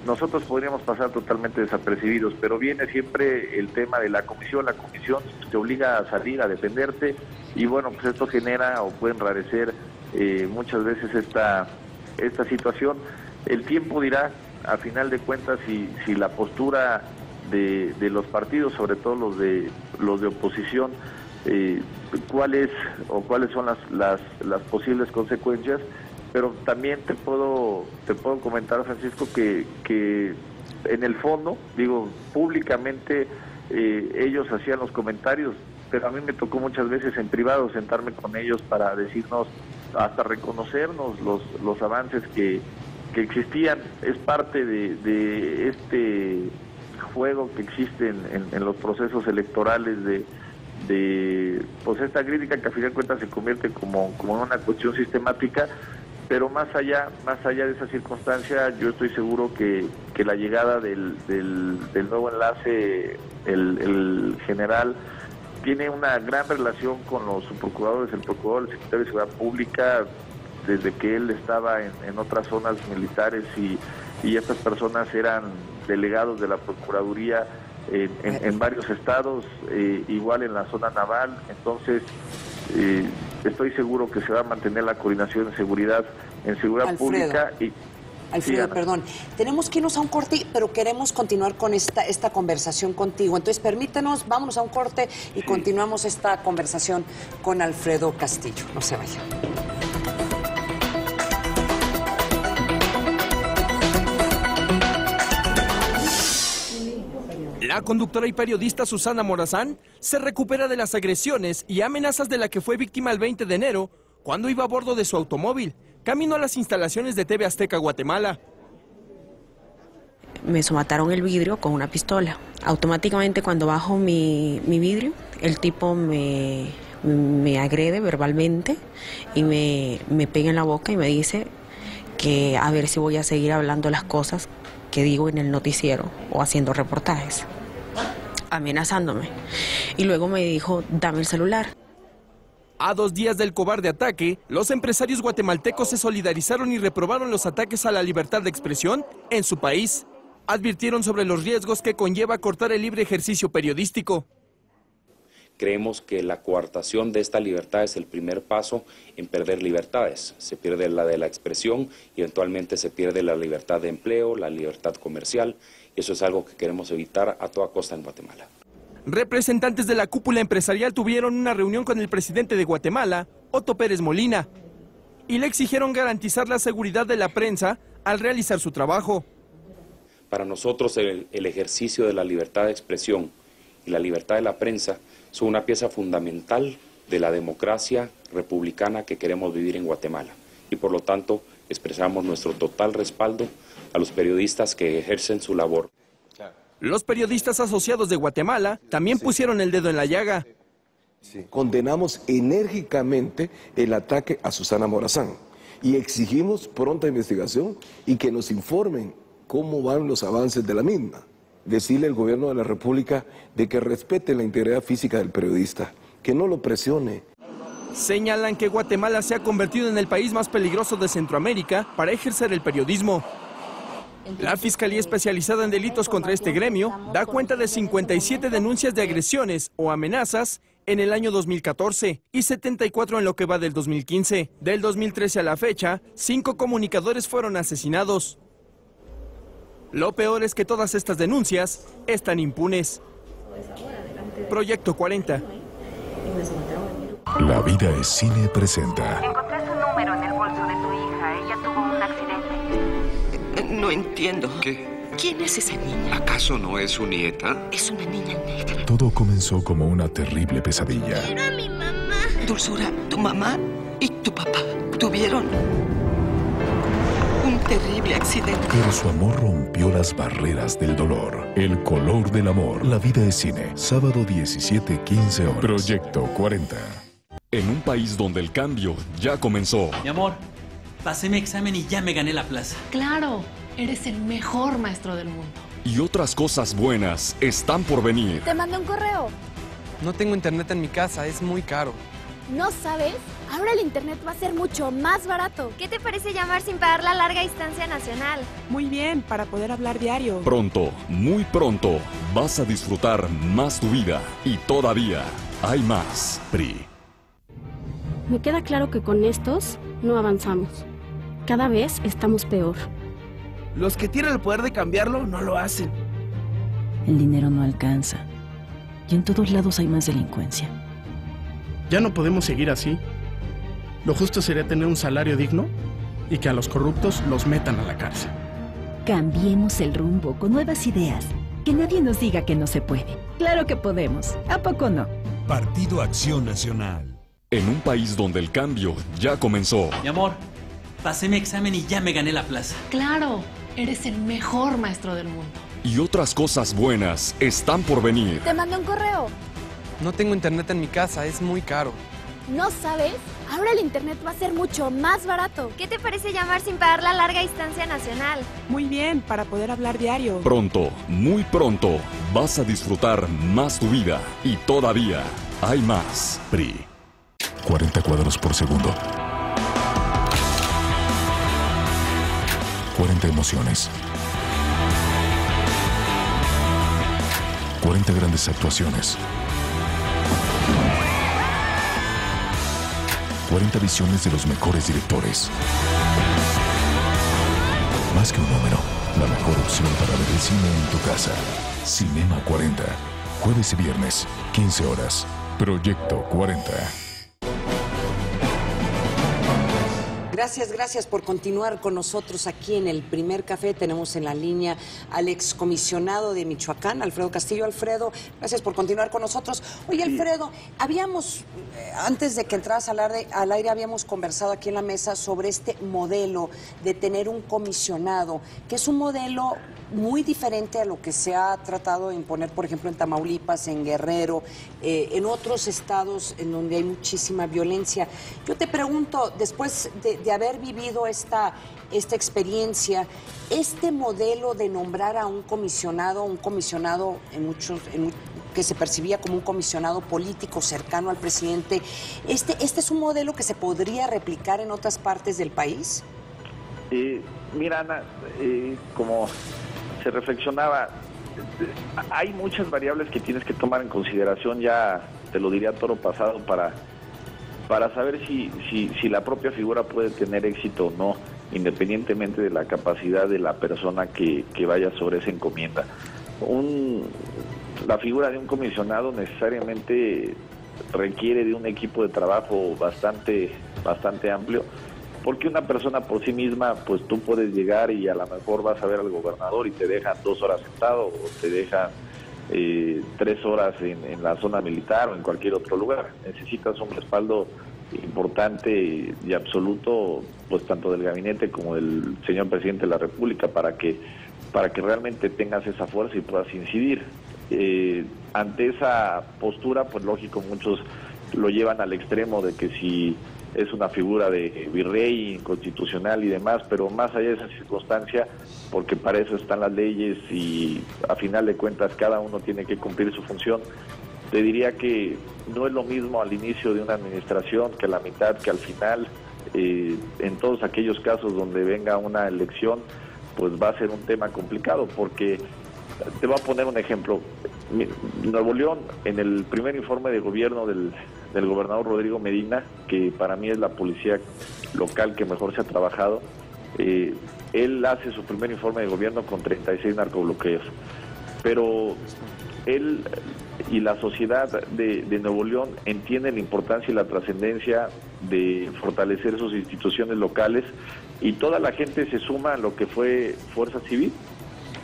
nosotros podríamos pasar totalmente desapercibidos, pero viene siempre el tema de la comisión te obliga a salir, a defenderte, y bueno, pues esto genera o puede enrarecer muchas veces esta situación. El tiempo dirá, a final de cuentas, si la postura de los partidos, sobre todo los de oposición, cuáles son las posibles consecuencias. Pero también te puedo comentar, Francisco, que en el fondo, digo, públicamente ellos hacían los comentarios, pero a mí me tocó muchas veces en privado sentarme con ellos para decirnos, hasta reconocernos los avances que existían. Es parte de este juego que existe en los procesos electorales de pues esta crítica que a fin de cuentas se convierte como en una cuestión sistemática. Pero más allá de esa circunstancia, yo estoy seguro que la llegada del nuevo enlace, el general, tiene una gran relación con los subprocuradores, el procurador, el secretario de Seguridad Pública, desde que él estaba en otras zonas militares y estas personas eran delegados de la Procuraduría en varios estados, igual en la zona naval. Entonces, estoy seguro que se va a mantener la coordinación en seguridad pública. Alfredo, perdón, tenemos que irnos a un corte, pero queremos continuar con esta conversación contigo. Entonces, permítanos, vámonos a un corte y continuamos esta conversación con Alfredo Castillo. No se vayan. La conductora y periodista Susana Morazán se recupera de las agresiones y amenazas de la que fue víctima el 20 de enero, cuando iba a bordo de su automóvil, camino a las instalaciones de TV Azteca Guatemala. Me somataron el vidrio con una pistola. Automáticamente cuando bajo mi vidrio, el tipo me agrede verbalmente y me pega en la boca y me dice que a ver si voy a seguir hablando las cosas que digo en el noticiero o haciendo reportajes, amenazándome. Y luego me dijo, dame el celular. A 2 días del cobarde ataque, los empresarios guatemaltecos se solidarizaron y reprobaron los ataques a la libertad de expresión en su país. Advirtieron sobre los riesgos que conlleva cortar el libre ejercicio periodístico. Creemos que la coartación de esta libertad es el primer paso en perder libertades. Se pierde la de la expresión y eventualmente se pierde la libertad de empleo, la libertad comercial, y eso es algo que queremos evitar a toda costa en Guatemala. Representantes de la cúpula empresarial tuvieron una reunión con el presidente de Guatemala, Otto Pérez Molina. y le exigieron garantizar la seguridad de la prensa al realizar su trabajo. Para nosotros el ejercicio de la libertad de expresión y la libertad de la prensa son una pieza fundamental de la democracia republicana que queremos vivir en Guatemala. Y por lo tanto expresamos nuestro total respaldo a los periodistas que ejercen su labor. Los periodistas asociados de Guatemala también pusieron el dedo en la llaga. Condenamos enérgicamente el ataque a Susana Morazán y exigimos pronta investigación y que nos informen cómo van los avances de la misma. Decirle al gobierno de la República de que respete la integridad física del periodista, que no lo presione. Señalan que Guatemala se ha convertido en el país más peligroso de Centroamérica para ejercer el periodismo. La Fiscalía Especializada en Delitos contra este gremio da cuenta de 57 denuncias de agresiones o amenazas en el año 2014 y 74 en lo que va del 2015. Del 2013 a la fecha, 5 comunicadores fueron asesinados. Lo peor es que todas estas denuncias están impunes. Proyecto 40. La Vida es Cine presenta. Encontré su número en el bolso de tu hija. Ella tuvo un accidente. No entiendo. ¿Qué? ¿Quién es esa niña? ¿Acaso no es su nieta? Es una niña negra. Todo comenzó como una terrible pesadilla. Era mi mamá. Dulzura, tu mamá y tu papá tuvieron un terrible accidente. Pero su amor rompió las barreras del dolor. El color del amor. La Vida es Cine. Sábado 17:15 horas. Proyecto 40. En un país donde el cambio ya comenzó. Mi amor, pasé mi examen y ya me gané la plaza. Claro, eres el mejor maestro del mundo. Y otras cosas buenas están por venir. Te mandé un correo. No tengo internet en mi casa, es muy caro. ¿No sabes? Ahora el internet va a ser mucho más barato. ¿Qué te parece llamar sin pagar la larga distancia nacional? Muy bien, para poder hablar diario. Pronto, muy pronto, vas a disfrutar más tu vida. Y todavía hay más. PRI. Me queda claro que con estos no avanzamos. Cada vez estamos peor. Los que tienen el poder de cambiarlo no lo hacen. El dinero no alcanza. Y en todos lados hay más delincuencia. Ya no podemos seguir así. Lo justo sería tener un salario digno y que a los corruptos los metan a la cárcel. Cambiemos el rumbo con nuevas ideas. Que nadie nos diga que no se puede. Claro que podemos. ¿A poco no? Partido Acción Nacional. En un país donde el cambio ya comenzó. Mi amor, pasé mi examen y ya me gané la plaza. Claro, eres el mejor maestro del mundo. Y otras cosas buenas están por venir. Te mandé un correo. No tengo internet en mi casa, es muy caro. ¿No sabes? Ahora el internet va a ser mucho más barato. ¿Qué te parece llamar sin pagar la larga distancia nacional? Muy bien, para poder hablar diario. Pronto, muy pronto, vas a disfrutar más tu vida. Y todavía hay más. PRI. 40 cuadros por segundo. 40 emociones. 40 grandes actuaciones. 40 visiones de los mejores directores. Más que un número, la mejor opción para ver el cine en tu casa. Cinema 40. Jueves y viernes, 15 horas. Proyecto 40. Gracias por continuar con nosotros aquí en el Primer Café. Tenemos en la línea al excomisionado de Michoacán, Alfredo Castillo. Alfredo, gracias por continuar con nosotros. Oye, Alfredo, antes de que entraras al aire, habíamos conversado aquí en la mesa sobre este modelo de tener un comisionado, que es un modelo muy diferente a lo que se ha tratado de imponer, por ejemplo, en Tamaulipas, en Guerrero, en otros estados en donde hay muchísima violencia. Yo te pregunto, después de haber vivido esta experiencia, este modelo de nombrar a un comisionado que se percibía como un comisionado político cercano al presidente, ¿este es un modelo que se podría replicar en otras partes del país? Mira, Ana, como se reflexionaba, hay muchas variables que tienes que tomar en consideración, ya te lo diría toro pasado, para saber si la propia figura puede tener éxito o no, independientemente de la capacidad de la persona que vaya sobre esa encomienda. La figura de un comisionado necesariamente requiere de un equipo de trabajo bastante amplio, porque una persona por sí misma, pues tú puedes llegar y a lo mejor vas a ver al gobernador y te dejan 2 horas sentado o te dejan 3 horas en la zona militar o en cualquier otro lugar. Necesitas un respaldo importante y absoluto, pues tanto del gabinete como del señor presidente de la República para que realmente tengas esa fuerza y puedas incidir. Ante esa postura, pues lógico, muchos lo llevan al extremo de que si es una figura de virrey inconstitucional y demás, pero más allá de esa circunstancia, porque para eso están las leyes y a final de cuentas cada uno tiene que cumplir su función, te diría que no es lo mismo al inicio de una administración que a la mitad, que al final. En todos aquellos casos donde venga una elección, pues va a ser un tema complicado, porque te voy a poner un ejemplo. Nuevo León, en el primer informe de gobierno del gobernador Rodrigo Medina, que para mí es la policía local que mejor se ha trabajado, él hace su primer informe de gobierno con 36 narcobloqueos, pero él y la sociedad de Nuevo León entienden la importancia y la trascendencia de fortalecer sus instituciones locales, y toda la gente se suma a lo que fue Fuerza Civil.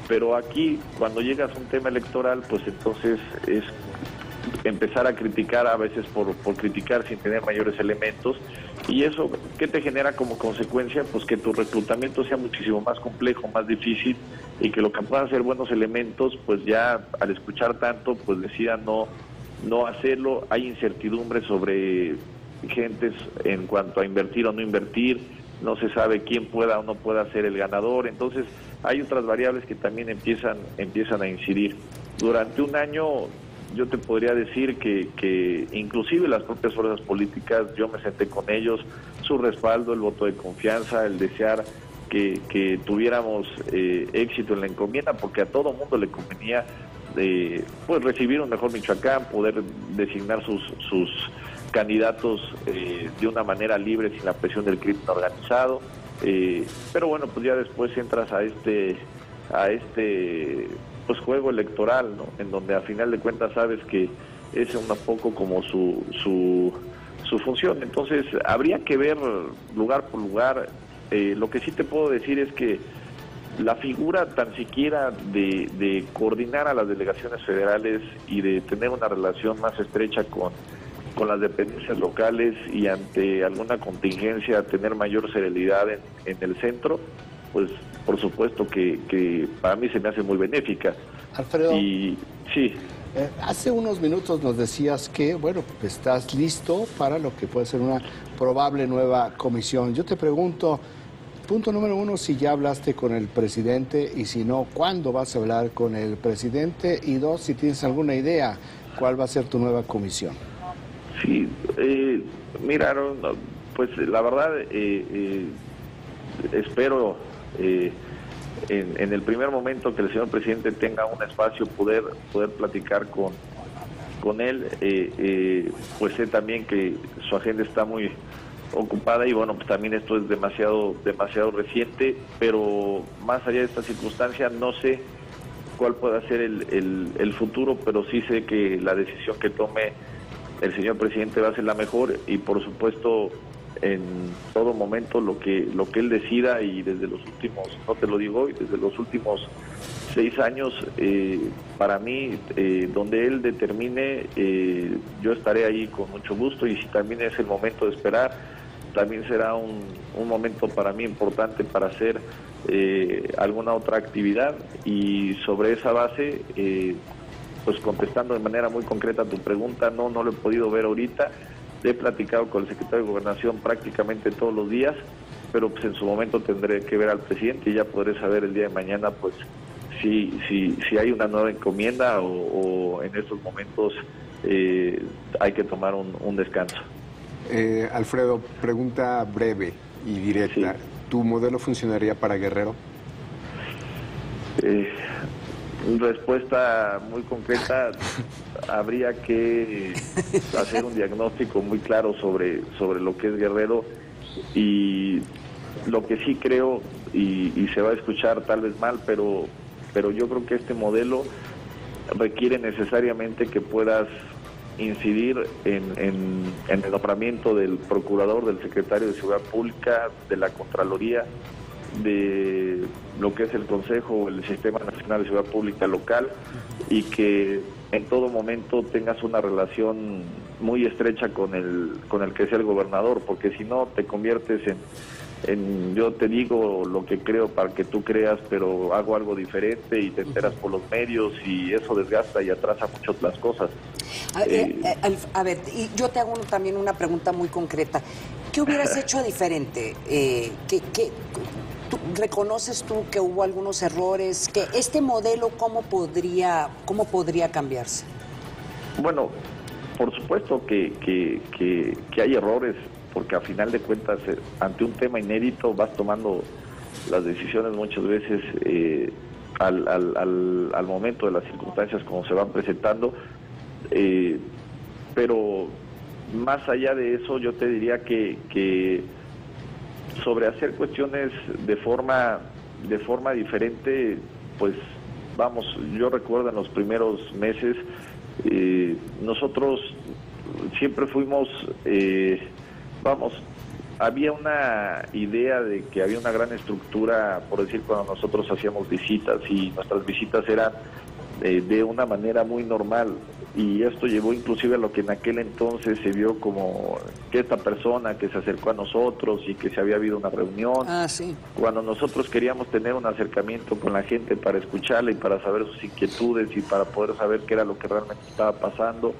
Pero aquí, cuando llegas a un tema electoral, pues entonces es empezar a criticar, a veces por criticar sin tener mayores elementos, y eso, ¿qué te genera como consecuencia? Pues que tu reclutamiento sea muchísimo más complejo, más difícil, y que lo que puedan ser buenos elementos, pues ya al escuchar tanto, pues decidan no hacerlo. Hay incertidumbre sobre gentes en cuanto a invertir o no invertir, no se sabe quién pueda o no pueda ser el ganador, entonces hay otras variables que también empiezan a incidir. Durante un año yo te podría decir que inclusive las propias fuerzas políticas, yo me senté con ellos, su respaldo, el voto de confianza, el desear que tuviéramos éxito en la encomienda, porque a todo mundo le convenía pues recibir un mejor Michoacán, poder designar sus candidatos de una manera libre, sin la presión del crimen organizado, pero bueno, pues ya después entras a este pues juego electoral, ¿no? En donde a final de cuentas sabes que es un poco como su función. Entonces habría que ver lugar por lugar. Lo que sí te puedo decir es que la figura tan siquiera de coordinar a las delegaciones federales y de tener una relación más estrecha con las dependencias locales y ante alguna contingencia tener mayor celeridad en el centro, pues por supuesto que para mí se me hace muy benéfica. Alfredo, y sí, hace unos minutos nos decías que, bueno, estás listo para lo que puede ser una probable nueva comisión. Yo te pregunto, punto número 1, si ya hablaste con el presidente, y si no, ¿cuándo vas a hablar con el presidente? Y 2, si tienes alguna idea, ¿cuál va a ser tu nueva comisión? Sí, mira, pues la verdad espero en el primer momento que el señor presidente tenga un espacio poder platicar con él. Pues sé también que su agenda está muy ocupada y bueno, pues también esto es demasiado reciente, pero más allá de esta circunstancia no sé cuál pueda ser el futuro, pero sí sé que la decisión que tome el señor presidente va a ser la mejor, y por supuesto en todo momento lo que él decida, y desde los últimos, no te lo digo hoy, desde los últimos 6 años, para mí, donde él determine, yo estaré ahí con mucho gusto, y si también es el momento de esperar, también será un momento para mí importante para hacer alguna otra actividad, y sobre esa base, pues contestando de manera muy concreta a tu pregunta, no lo he podido ver ahorita. He platicado con el secretario de Gobernación prácticamente todos los días, pero pues en su momento tendré que ver al presidente y ya podré saber el día de mañana pues si hay una nueva encomienda o en estos momentos hay que tomar un descanso. Alfredo, pregunta breve y directa. Sí. ¿Tu modelo funcionaría para Guerrero? Respuesta muy concreta, habría que hacer un diagnóstico muy claro sobre lo que es Guerrero, y lo que sí creo, y se va a escuchar tal vez mal, pero yo creo que este modelo requiere necesariamente que puedas incidir en el nombramiento del procurador, del secretario de Seguridad Pública, de la Contraloría, de lo que es el Consejo o el Sistema Nacional de Seguridad Pública local, y que en todo momento tengas una relación muy estrecha con el que sea el gobernador, porque si no te conviertes en yo te digo lo que creo para que tú creas, pero hago algo diferente y te enteras por los medios, y eso desgasta y atrasa mucho las cosas. A ver, y yo te hago también una pregunta muy concreta. ¿Qué hubieras hecho diferente? ¿Reconoces tú que hubo algunos errores? ¿Que este modelo cómo podría cambiarse? Bueno, por supuesto que hay errores, porque a final de cuentas, ante un tema inédito, vas tomando las decisiones muchas veces al momento de las circunstancias como se van presentando, pero más allá de eso, yo te diría que sobre hacer cuestiones de forma diferente, pues vamos, yo recuerdo en los primeros meses, nosotros siempre fuimos, había una idea de que había una gran estructura, por decir, cuando nosotros hacíamos visitas, y nuestras visitas eran de una manera muy normal, y esto llevó inclusive a lo que en aquel entonces se vio como que esta persona que se acercó a nosotros y que se había habido una reunión, cuando nosotros queríamos tener un acercamiento con la gente para escucharla y para saber sus inquietudes y para poder saber qué era lo que realmente estaba pasando.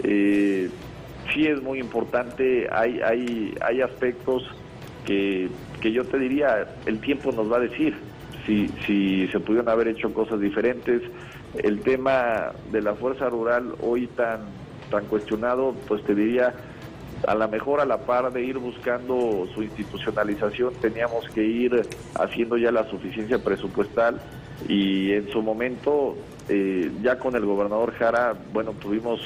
Sí es muy importante, hay aspectos que yo te diría, el tiempo nos va a decir si se pudieron haber hecho cosas diferentes. El tema de la fuerza rural hoy tan cuestionado, pues te diría, a lo mejor a la par de ir buscando su institucionalización, teníamos que ir haciendo ya la suficiencia presupuestal, y en su momento, ya con el gobernador Jara, bueno, tuvimos,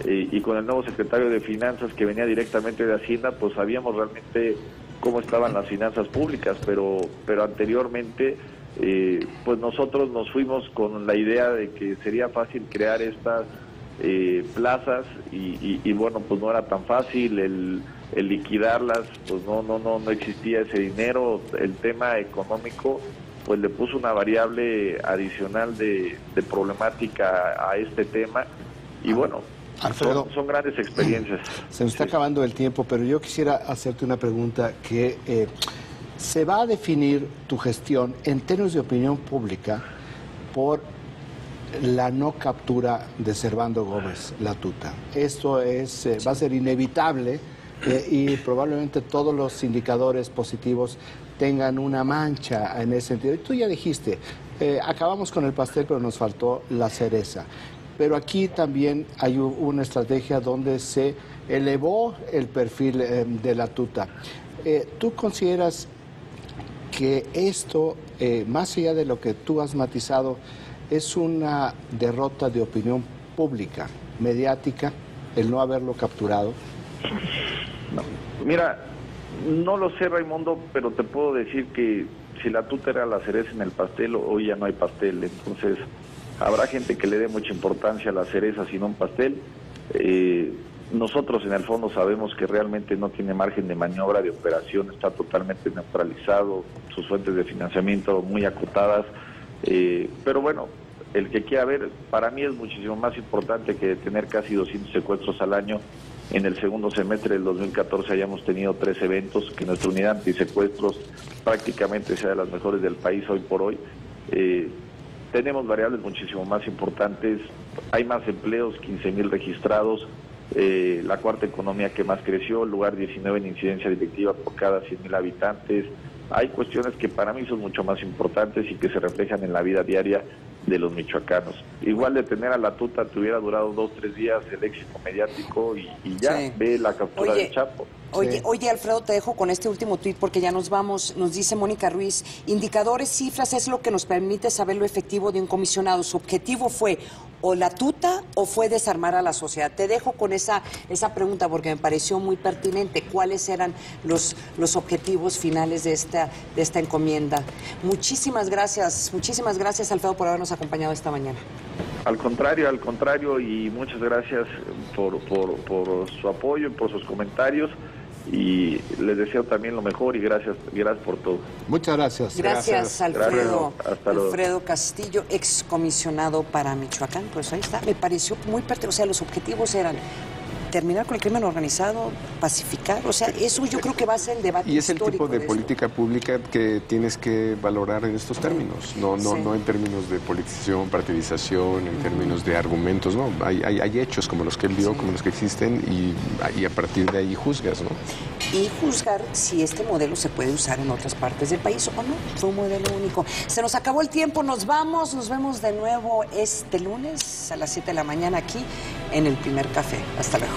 y con el nuevo secretario de Finanzas que venía directamente de Hacienda, pues sabíamos realmente cómo estaban las finanzas públicas, pero anteriormente, pues nosotros nos fuimos con la idea de que sería fácil crear estas plazas, y bueno, pues no era tan fácil el liquidarlas, pues no existía ese dinero. El tema económico pues le puso una variable adicional de problemática a este tema, y bueno, Alfredo, son grandes experiencias. Se nos está acabando el tiempo, pero yo quisiera hacerte una pregunta que se va a definir tu gestión en términos de opinión pública por la no captura de Servando Gómez Lattuta. Esto va a ser inevitable, y probablemente todos los indicadores positivos tengan una mancha en ese sentido. Y tú ya dijiste, acabamos con el pastel, pero nos faltó la cereza. Pero aquí también hay una estrategia donde se elevó el perfil de Lattuta. ¿Tú consideras que esto, más allá de lo que tú has matizado, es una derrota de opinión pública, mediática, el no haberlo capturado? No. Mira, no lo sé, Raimundo, pero te puedo decir que si Lattuta era la cereza en el pastel, hoy ya no hay pastel. Entonces, habrá gente que le dé mucha importancia a la cereza sino un pastel. Nosotros en el fondo sabemos que realmente no tiene margen de maniobra de operación, está totalmente neutralizado, sus fuentes de financiamiento muy acotadas, pero bueno, el que quiera ver, para mí es muchísimo más importante que tener casi 200 secuestros al año. En el segundo semestre del 2014 hayamos tenido 3 eventos, que nuestra unidad antisecuestros prácticamente sea de las mejores del país hoy por hoy. Tenemos variables muchísimo más importantes, hay más empleos, 15,000 registrados, la cuarta economía que más creció, lugar 19 en incidencia delictiva por cada 100,000 habitantes. Hay cuestiones que para mí son mucho más importantes y que se reflejan en la vida diaria de los michoacanos. Igual de tener a Lattuta te hubiera durado 2-3 días el éxito mediático y ya ve la captura del Chapo. Oye, Alfredo, te dejo con este último tuit porque ya nos vamos. Nos dice Mónica Ruiz, indicadores, cifras es lo que nos permite saber lo efectivo de un comisionado. Su objetivo fue o Lattuta o fue desarmar a la sociedad. Te dejo con esa pregunta porque me pareció muy pertinente. ¿Cuáles eran los objetivos finales de esta encomienda? Muchísimas gracias, Alfredo, por habernos acompañado esta mañana. Al contrario, y muchas gracias por su apoyo, por sus comentarios, y les deseo también lo mejor y gracias por todo. Muchas gracias. Gracias, Alfredo. Hasta luego. Alfredo Castillo, excomisionado para Michoacán, pues ahí está. Me pareció muy parte, o sea, los objetivos eran terminar con el crimen organizado, pacificar, o sea, eso yo creo que va a ser el debate histórico. Y es el tipo de eso. Política pública que tienes que valorar en estos términos, no en términos de politización, partidización, en términos de argumentos, no, hay hechos como los que él vio, como los que existen, y a partir de ahí juzgas, ¿no? Y juzgar si este modelo se puede usar en otras partes del país o no. Fue un modelo único. Se nos acabó el tiempo, nos vemos de nuevo este lunes a las 7 de la mañana aquí en El Primer Café. Hasta luego.